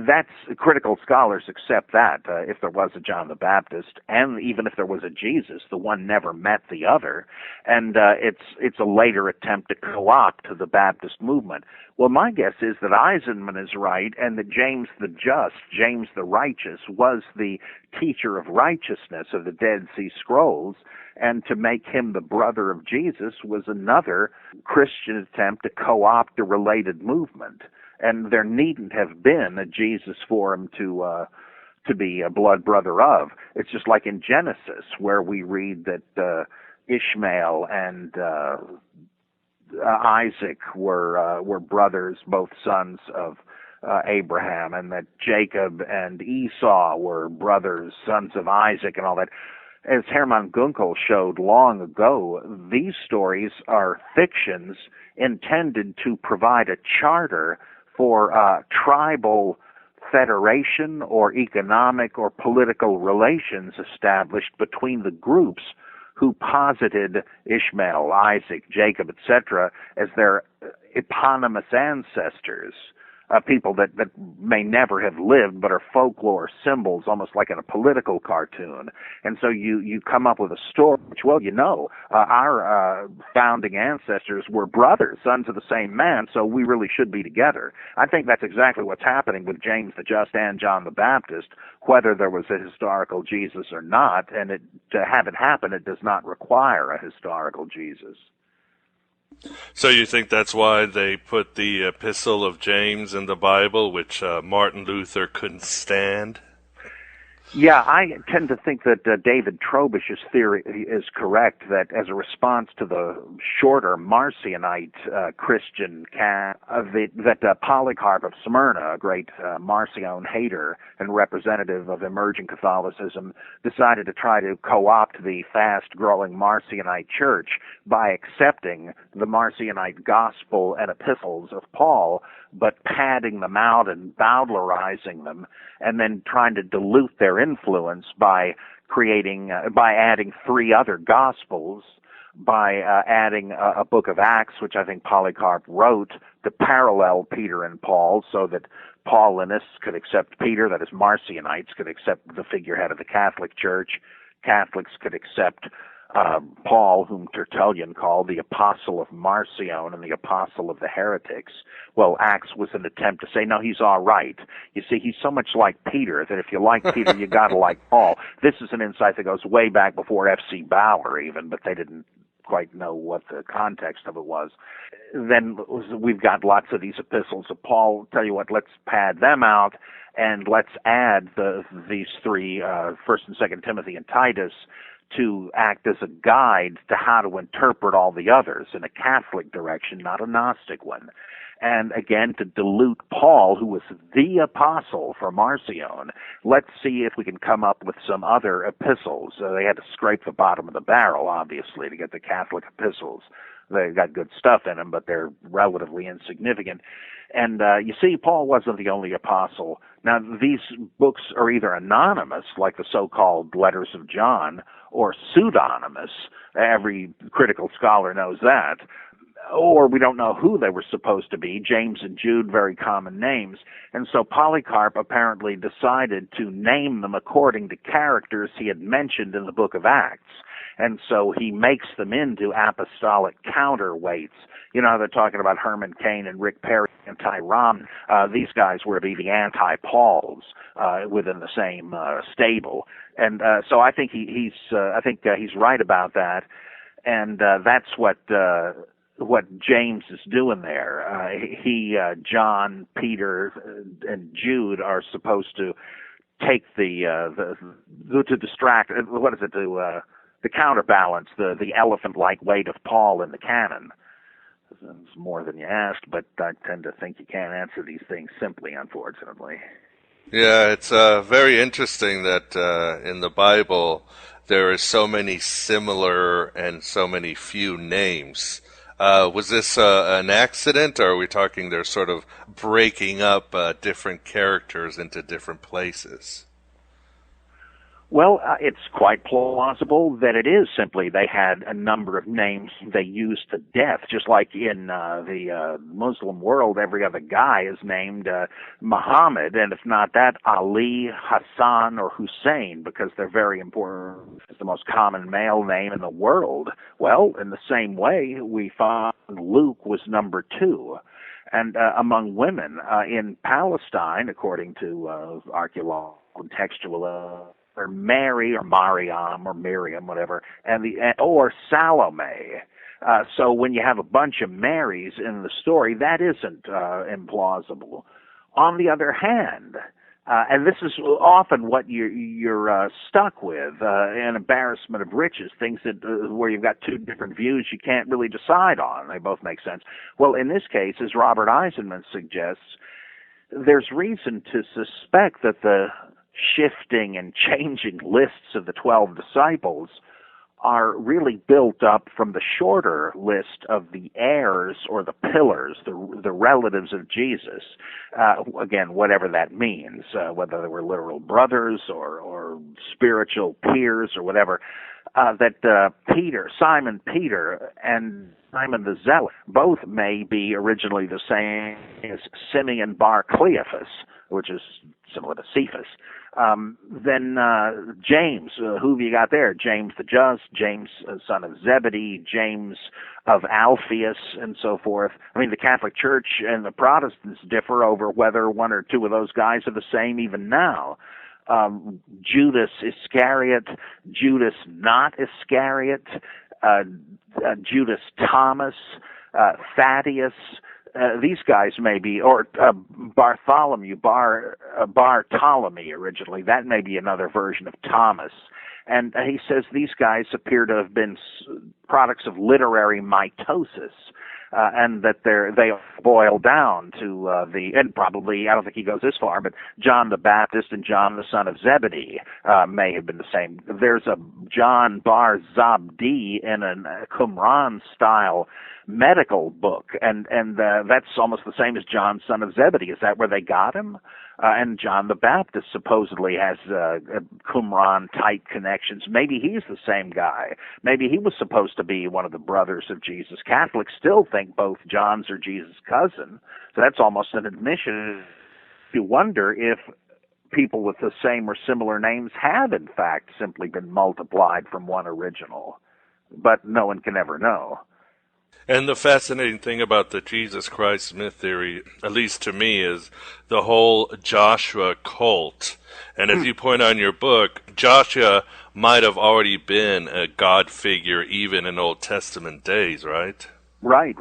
that's critical scholars accept that. If there was a John the Baptist, and even if there was a Jesus, the one never met the other. And it's a later attempt to co-opt the Baptist movement. Well, my guess is that Eisenman is right, and that James the Just, James the Righteous, was the teacher of righteousness of the Dead Sea Scrolls, and to make him the brother of Jesus was another Christian attempt to co-opt a related movement. And there needn't have been a Jesus for him to be a blood brother of. It's just like in Genesis, where we read that Ishmael and Isaac were brothers, both sons of Abraham, and that Jacob and Esau were brothers, sons of Isaac, and all that. as Hermann Gunkel showed long ago, these stories are fictions intended to provide a charter for tribal federation or economic or political relations established between the groups who posited Ishmael, Isaac, Jacob, etc. as their eponymous ancestors, people that may never have lived but are folklore symbols, almost like in a political cartoon. And so you come up with a story which, well, our founding ancestors were brothers, sons of the same man, so we really should be together. I think that's exactly what's happening with James the Just and John the Baptist, whether there was a historical Jesus or not, and to have it happen, it does not require a historical Jesus. So you think that's why they put the Epistle of James in the Bible, which Martin Luther couldn't stand? Yeah, I tend to think that David Trowbridge's theory is correct, that as a response to the shorter Marcionite Christian that Polycarp of Smyrna, a great Marcion hater and representative of emerging Catholicism, decided to try to co-opt the fast-growing Marcionite church by accepting the Marcionite gospel and epistles of Paul, but padding them out and bowdlerizing them, and then trying to dilute their influence by adding 3 other gospels, by adding a book of Acts, which I think Polycarp wrote to parallel Peter and Paul, so that Paulinists could accept Peter, that is, Marcionites could accept the figurehead of the Catholic Church, Catholics could accept Paul, whom Tertullian called the apostle of Marcion and the apostle of the heretics. Well, Acts was an attempt to say, no, he's all right. You see, he's so much like Peter that if you like Peter, you got to like Paul. This is an insight that goes way back before F.C. Bauer even, but they didn't quite know what the context of it was. Then we've got lots of these epistles of Paul. Tell you what, let's pad them out, and let's add these 3, 1st and 2nd Timothy and Titus, to act as a guide to how to interpret all the others in a Catholic direction, not a Gnostic one. And again, to dilute Paul, who was the apostle for Marcion, let's see if we can come up with some other epistles. They had to scrape the bottom of the barrel, obviously, to get the Catholic epistles. They've got good stuff in them, but they're relatively insignificant. And you see, Paul wasn't the only apostle. Now, these books are either anonymous, like the so-called Letters of John, or pseudonymous. Every critical scholar knows that. Or we don't know who they were supposed to be. James and Jude, very common names. And so Polycarp apparently decided to name them according to characters he had mentioned in the book of Acts. And so he makes them into apostolic counterweights. You know how they're talking about Herman Cain and Rick Perry and Ty Rom. These guys were to be the anti-Pauls within the same stable. And so I think he's right about that. And that's what James is doing there. John, Peter, and Jude are supposed to take to distract. What is it? To counterbalance the elephant-like weight of Paul in the canon. It's more than you asked, but I tend to think you can't answer these things simply, unfortunately. Yeah, it's very interesting that in the Bible there is so many similar and so many few names. Was this an accident, or are we talking they're sort of breaking up different characters into different places? Well, it's quite plausible that it is simply they had a number of names they used to death, just like in the Muslim world, every other guy is named Muhammad, and if not that, Ali, Hassan, or Hussein, because they're very important. It's the most common male name in the world. Well, in the same way, we find Luke was number 2. And among women in Palestine, according to archaeological and textual or Mary or Mariam or Miriam, whatever, or Salome. So when you have a bunch of Marys in the story, that isn't implausible. On the other hand, and this is often what you're stuck with, an embarrassment of riches, things that where you've got 2 different views you can't really decide on. They both make sense. Well, in this case, as Robert Eisenman suggests, there's reason to suspect that the shifting and changing lists of the 12 disciples are really built up from the shorter list of the heirs or the pillars, the relatives of Jesus. Again, whatever that means, whether they were literal brothers or spiritual peers or whatever, that Simon Peter and Simon the Zealot both may be originally the same as Simeon bar Cleophas, which is similar to Cephas. Then James, who have you got there? James the Just, James son of Zebedee, James of Alphaeus, and so forth. I mean, the Catholic Church and the Protestants differ over whether one or two of those guys are the same even now. Judas Iscariot, Judas not Iscariot, Judas Thomas, Thaddeus. These guys may be, or Bartholomew, Bartholomew originally. That may be another version of Thomas. And he says these guys appear to have been products of literary mitosis, and that they boil down to and probably, I don't think he goes this far, but John the Baptist and John the son of Zebedee may have been the same. There's a John bar Zabdi in a Qumran-style medical book, and that's almost the same as John son of Zebedee. Is that where they got him? And John the Baptist supposedly has Qumran-type connections. Maybe he's the same guy. Maybe he was supposed to be one of the brothers of Jesus. Catholics still think both Johns are Jesus' cousin, so that's almost an admission. You wonder if people with the same or similar names have, in fact, simply been multiplied from one original. But no one can ever know. And the fascinating thing about the Jesus Christ myth theory, at least to me, is the whole Joshua cult. And as you point out in your book, Joshua might have already been a God figure even in Old Testament days, right? Right.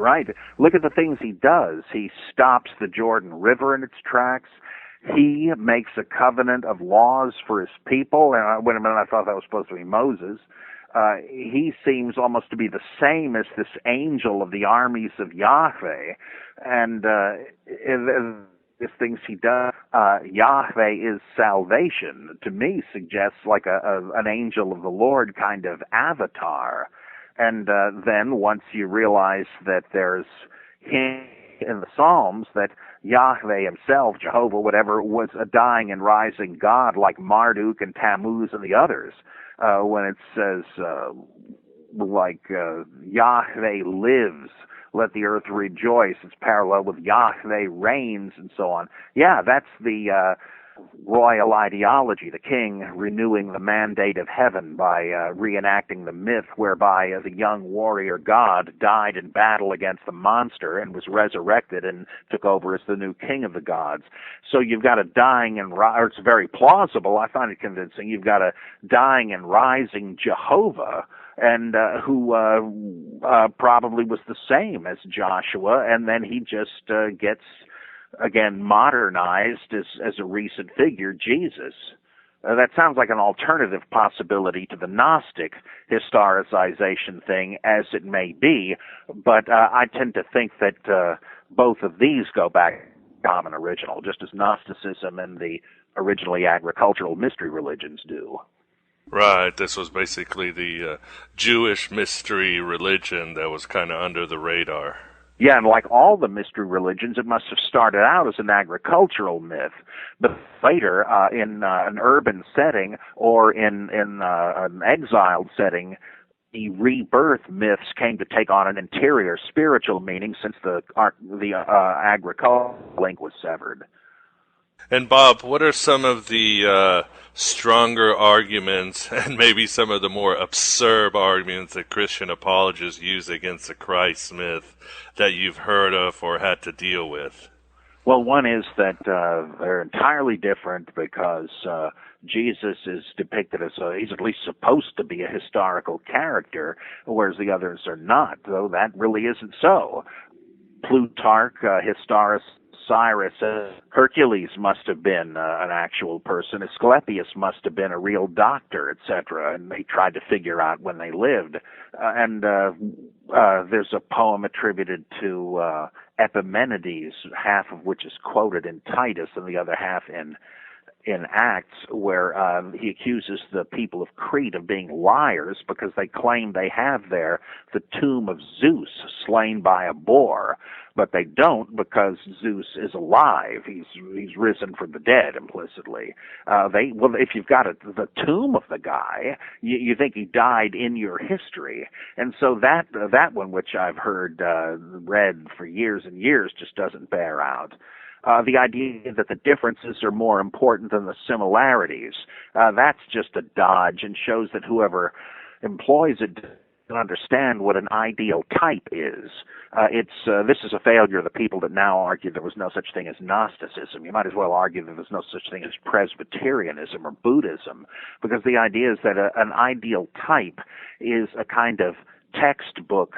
Look at the things he does. He stops the Jordan River in its tracks. He makes a covenant of laws for his people. And wait a minute, I thought that was supposed to be Moses. He seems almost to be the same as this angel of the armies of Yahweh. And the things he does, Yahweh is salvation, to me suggests like an angel of the Lord kind of avatar. And then once you realize that there's him in the Psalms, that Yahweh himself, Jehovah, whatever, was a dying and rising God like Marduk and Tammuz and the others, when it says, Yahweh lives, let the earth rejoice, it's parallel with Yahweh reigns and so on. Yeah, that's the royal ideology, the king renewing the mandate of heaven by reenacting the myth whereby the young warrior god died in battle against the monster and was resurrected and took over as the new king of the gods. So you've got a dying and it's very plausible, I find it convincing, you've got a dying and rising Jehovah, and who probably was the same as Joshua, and then he just gets again modernized as a recent figure, Jesus. That sounds like an alternative possibility to the Gnostic historicization thing, as it may be, but I tend to think that both of these go back to common original, just as Gnosticism and the originally agricultural mystery religions do. Right, this was basically the Jewish mystery religion that was kind of under the radar. Yeah, and like all the mystery religions, it must have started out as an agricultural myth, but later, in an urban setting or in an exiled setting, the rebirth myths came to take on an interior spiritual meaning since the agricultural link was severed. And Bob, what are some of the stronger arguments and maybe some of the more absurd arguments that Christian apologists use against the Christ myth that you've heard of or had to deal with? Well, one is that they're entirely different because Jesus is depicted as he's at least supposed to be a historical character, whereas the others are not, though that really isn't so. Plutarch, Cyrus, Hercules must have been an actual person. Asclepius must have been a real doctor, etc. And they tried to figure out when they lived. And there's a poem attributed to Epimenides, half of which is quoted in Titus and the other half in in Acts where he accuses the people of Crete of being liars because they claim they have there the tomb of Zeus slain by a boar, but they don't because Zeus is alive. He's risen from the dead implicitly. If you've got the tomb of the guy, you think he died in your history, and so that one, which I've heard read for years and years, just doesn't bear out. The idea that the differences are more important than the similarities, that's just a dodge and shows that whoever employs it doesn't understand what an ideal type is. This is a failure of the people that now argue there was no such thing as Gnosticism. You might as well argue that there's no such thing as Presbyterianism or Buddhism, because the idea is that an ideal type is a kind of textbook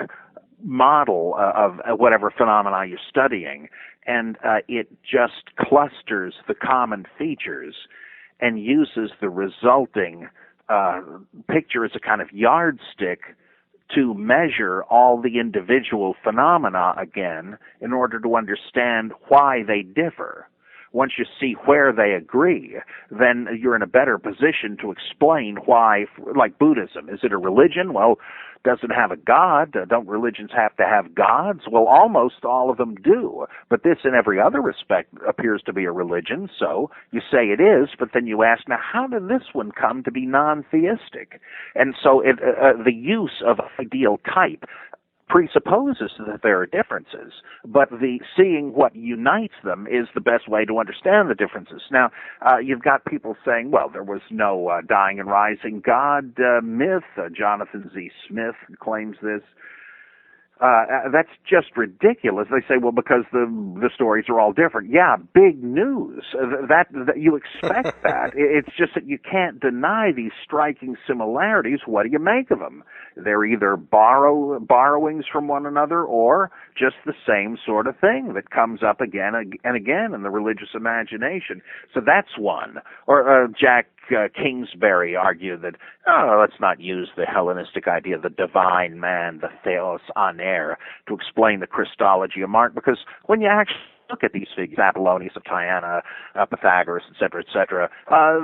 model of whatever phenomena you're studying, and it just clusters the common features and uses the resulting picture as a kind of yardstick to measure all the individual phenomena again in order to understand why they differ. Once you see where they agree, then you're in a better position to explain why, like Buddhism. Is it a religion? Well, does it have a god? Don't religions have to have gods? Well, almost all of them do. But this, in every other respect, appears to be a religion, so you say it is, but then you ask, now, how did this one come to be non-theistic? And so the use of ideal type presupposes that there are differences, but the seeing what unites them is the best way to understand the differences. Now, you've got people saying, well, there was no dying and rising God myth. Jonathan Z. Smith claims this. That's just ridiculous. They say, well, because the stories are all different. Yeah, big news. That you expect that. It's just that you can't deny these striking similarities. What do you make of them? They're either borrowings from one another or just the same sort of thing that comes up again and again in the religious imagination. So that's one. Or Jack Kingsbury argued that, let's not use the Hellenistic idea of the divine man, the theos aner, to explain the Christology of Mark, because when you actually look at these figures, Apollonius of Tyana, Pythagoras, etc.,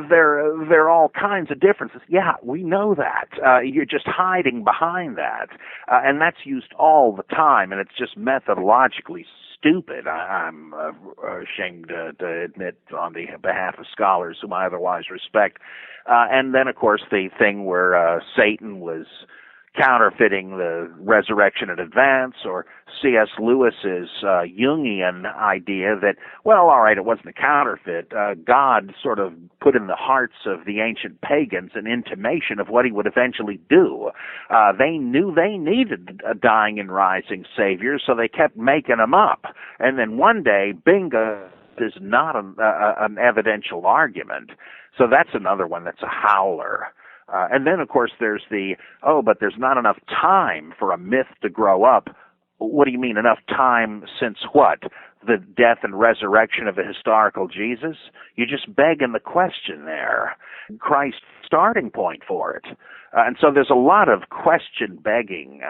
there are all kinds of differences. Yeah, we know that. You're just hiding behind that. And that's used all the time, and it's just methodologically stupid. I'm ashamed to admit on the behalf of scholars whom I otherwise respect. And then, of course, the thing where Satan was counterfeiting the resurrection in advance, or C.S. Lewis's Jungian idea that, well, all right, it wasn't a counterfeit. God sort of put in the hearts of the ancient pagans an intimation of what he would eventually do. They knew they needed a dying and rising savior, so they kept making them up. And then one day, bingo, is not an evidential argument. So that's another one that's a howler. And then, of course, there's but there's not enough time for a myth to grow up. What do you mean, enough time since what? The death and resurrection of the historical Jesus? You're just begging the question there. Christ's starting point for it. And so there's a lot of question begging.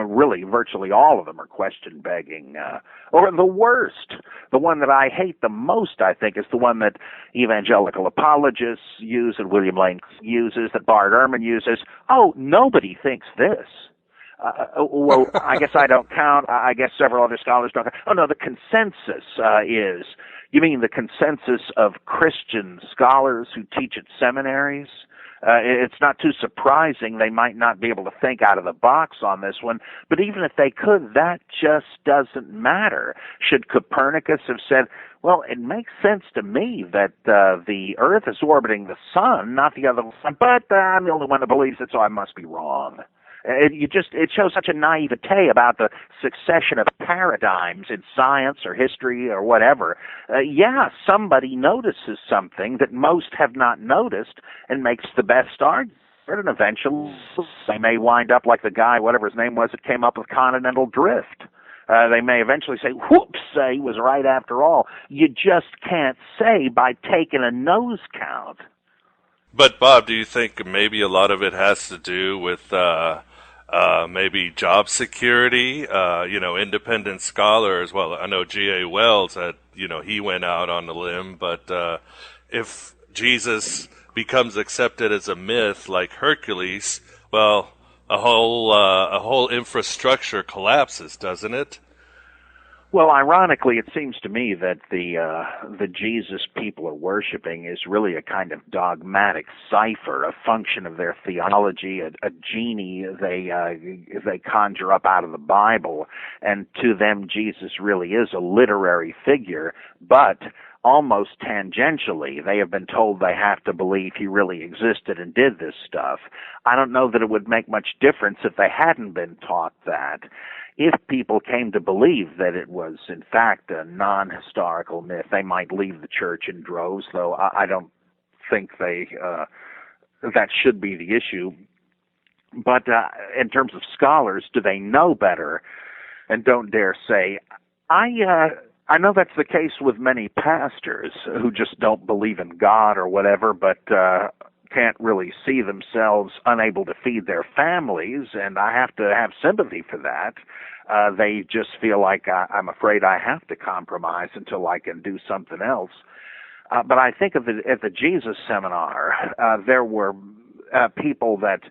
Really, virtually all of them are question begging. Or the worst, the one that I hate the most, I think, is the one that evangelical apologists use, and William Lane uses, that Bart Ehrman uses. Oh, nobody thinks this. Well, I guess I don't count. I guess several other scholars don't count. Oh, no, the consensus is. You mean the consensus of Christian scholars who teach at seminaries? It's not too surprising they might not be able to think out of the box on this one, but even if they could, that just doesn't matter. Should Copernicus have said, well, it makes sense to me that the Earth is orbiting the sun, not the other one, but I'm the only one that believes it, so I must be wrong. It shows such a naivete about the succession of paradigms in science or history or whatever. Yeah, somebody notices something that most have not noticed and makes the best argument, and eventually they may wind up like the guy, whatever his name was, that came up with continental drift. They may eventually say, whoops, he was right after all. You just can't say by taking a nose count. But, Bob, do you think maybe a lot of it has to do with maybe job security? Independent scholars. Well, I know G.A. Wells he went out on the limb, but if Jesus becomes accepted as a myth like Hercules, well, a whole infrastructure collapses, doesn't it? Well, ironically, it seems to me that the Jesus people are worshiping is really a kind of dogmatic cipher, a function of their theology, a genie they conjure up out of the Bible, and to them Jesus really is a literary figure, but almost tangentially, they have been told they have to believe he really existed and did this stuff. I don't know that it would make much difference if they hadn't been taught that. If people came to believe that it was, in fact, a non-historical myth, they might leave the church in droves, though I don't think that should be the issue. But in terms of scholars, do they know better and don't dare say? I know that's the case with many pastors who just don't believe in God or whatever, but can't really see themselves unable to feed their families, and I have to have sympathy for that. They just feel like I'm afraid I have to compromise until I can do something else. But I think at the Jesus seminar, there were people that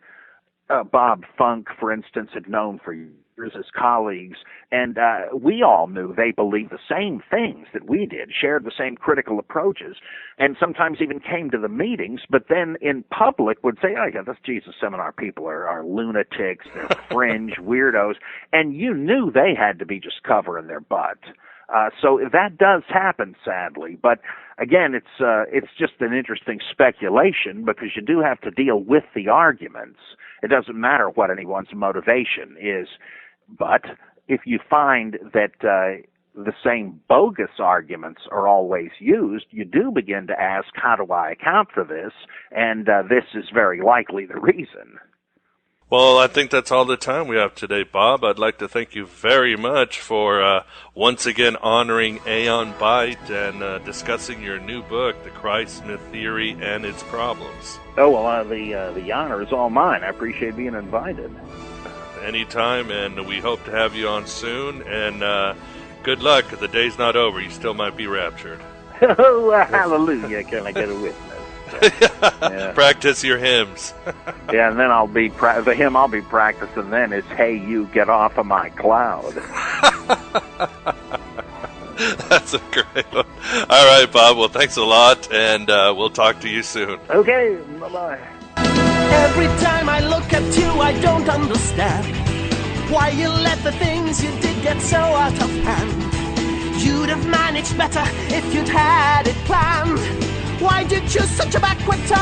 Bob Funk, for instance, had known for years as colleagues, and we all knew they believed the same things that we did, shared the same critical approaches, and sometimes even came to the meetings, but then in public would say, oh yeah, those Jesus seminar people are lunatics, they're fringe weirdos, and you knew they had to be just covering their butt. So that does happen, sadly, but again, it's just an interesting speculation because you do have to deal with the arguments. It doesn't matter what anyone's motivation is, but if you find that the same bogus arguments are always used, you do begin to ask, how do I account for this? And this is very likely the reason. Well, I think that's all the time we have today, Bob. I'd like to thank you very much for once again honoring Aeon Byte and discussing your new book, The Christ Myth Theory and Its Problems. Oh, well, the honor is all mine. I appreciate being invited. Anytime, and we hope to have you on soon. And good luck. The day's not over. You still might be raptured. Oh, hallelujah. Can I get a witness? Yeah. Practice your hymns. Yeah, and then the hymn I'll be practicing then is, hey, you get off of my cloud. That's a great one. All right, Bob. Well, thanks a lot, and we'll talk to you soon. Okay, bye-bye. Every time I look at you, I don't understand why you let the things you did get so out of hand. You'd have managed better if you'd had it planned. Why did you choose such a backward time?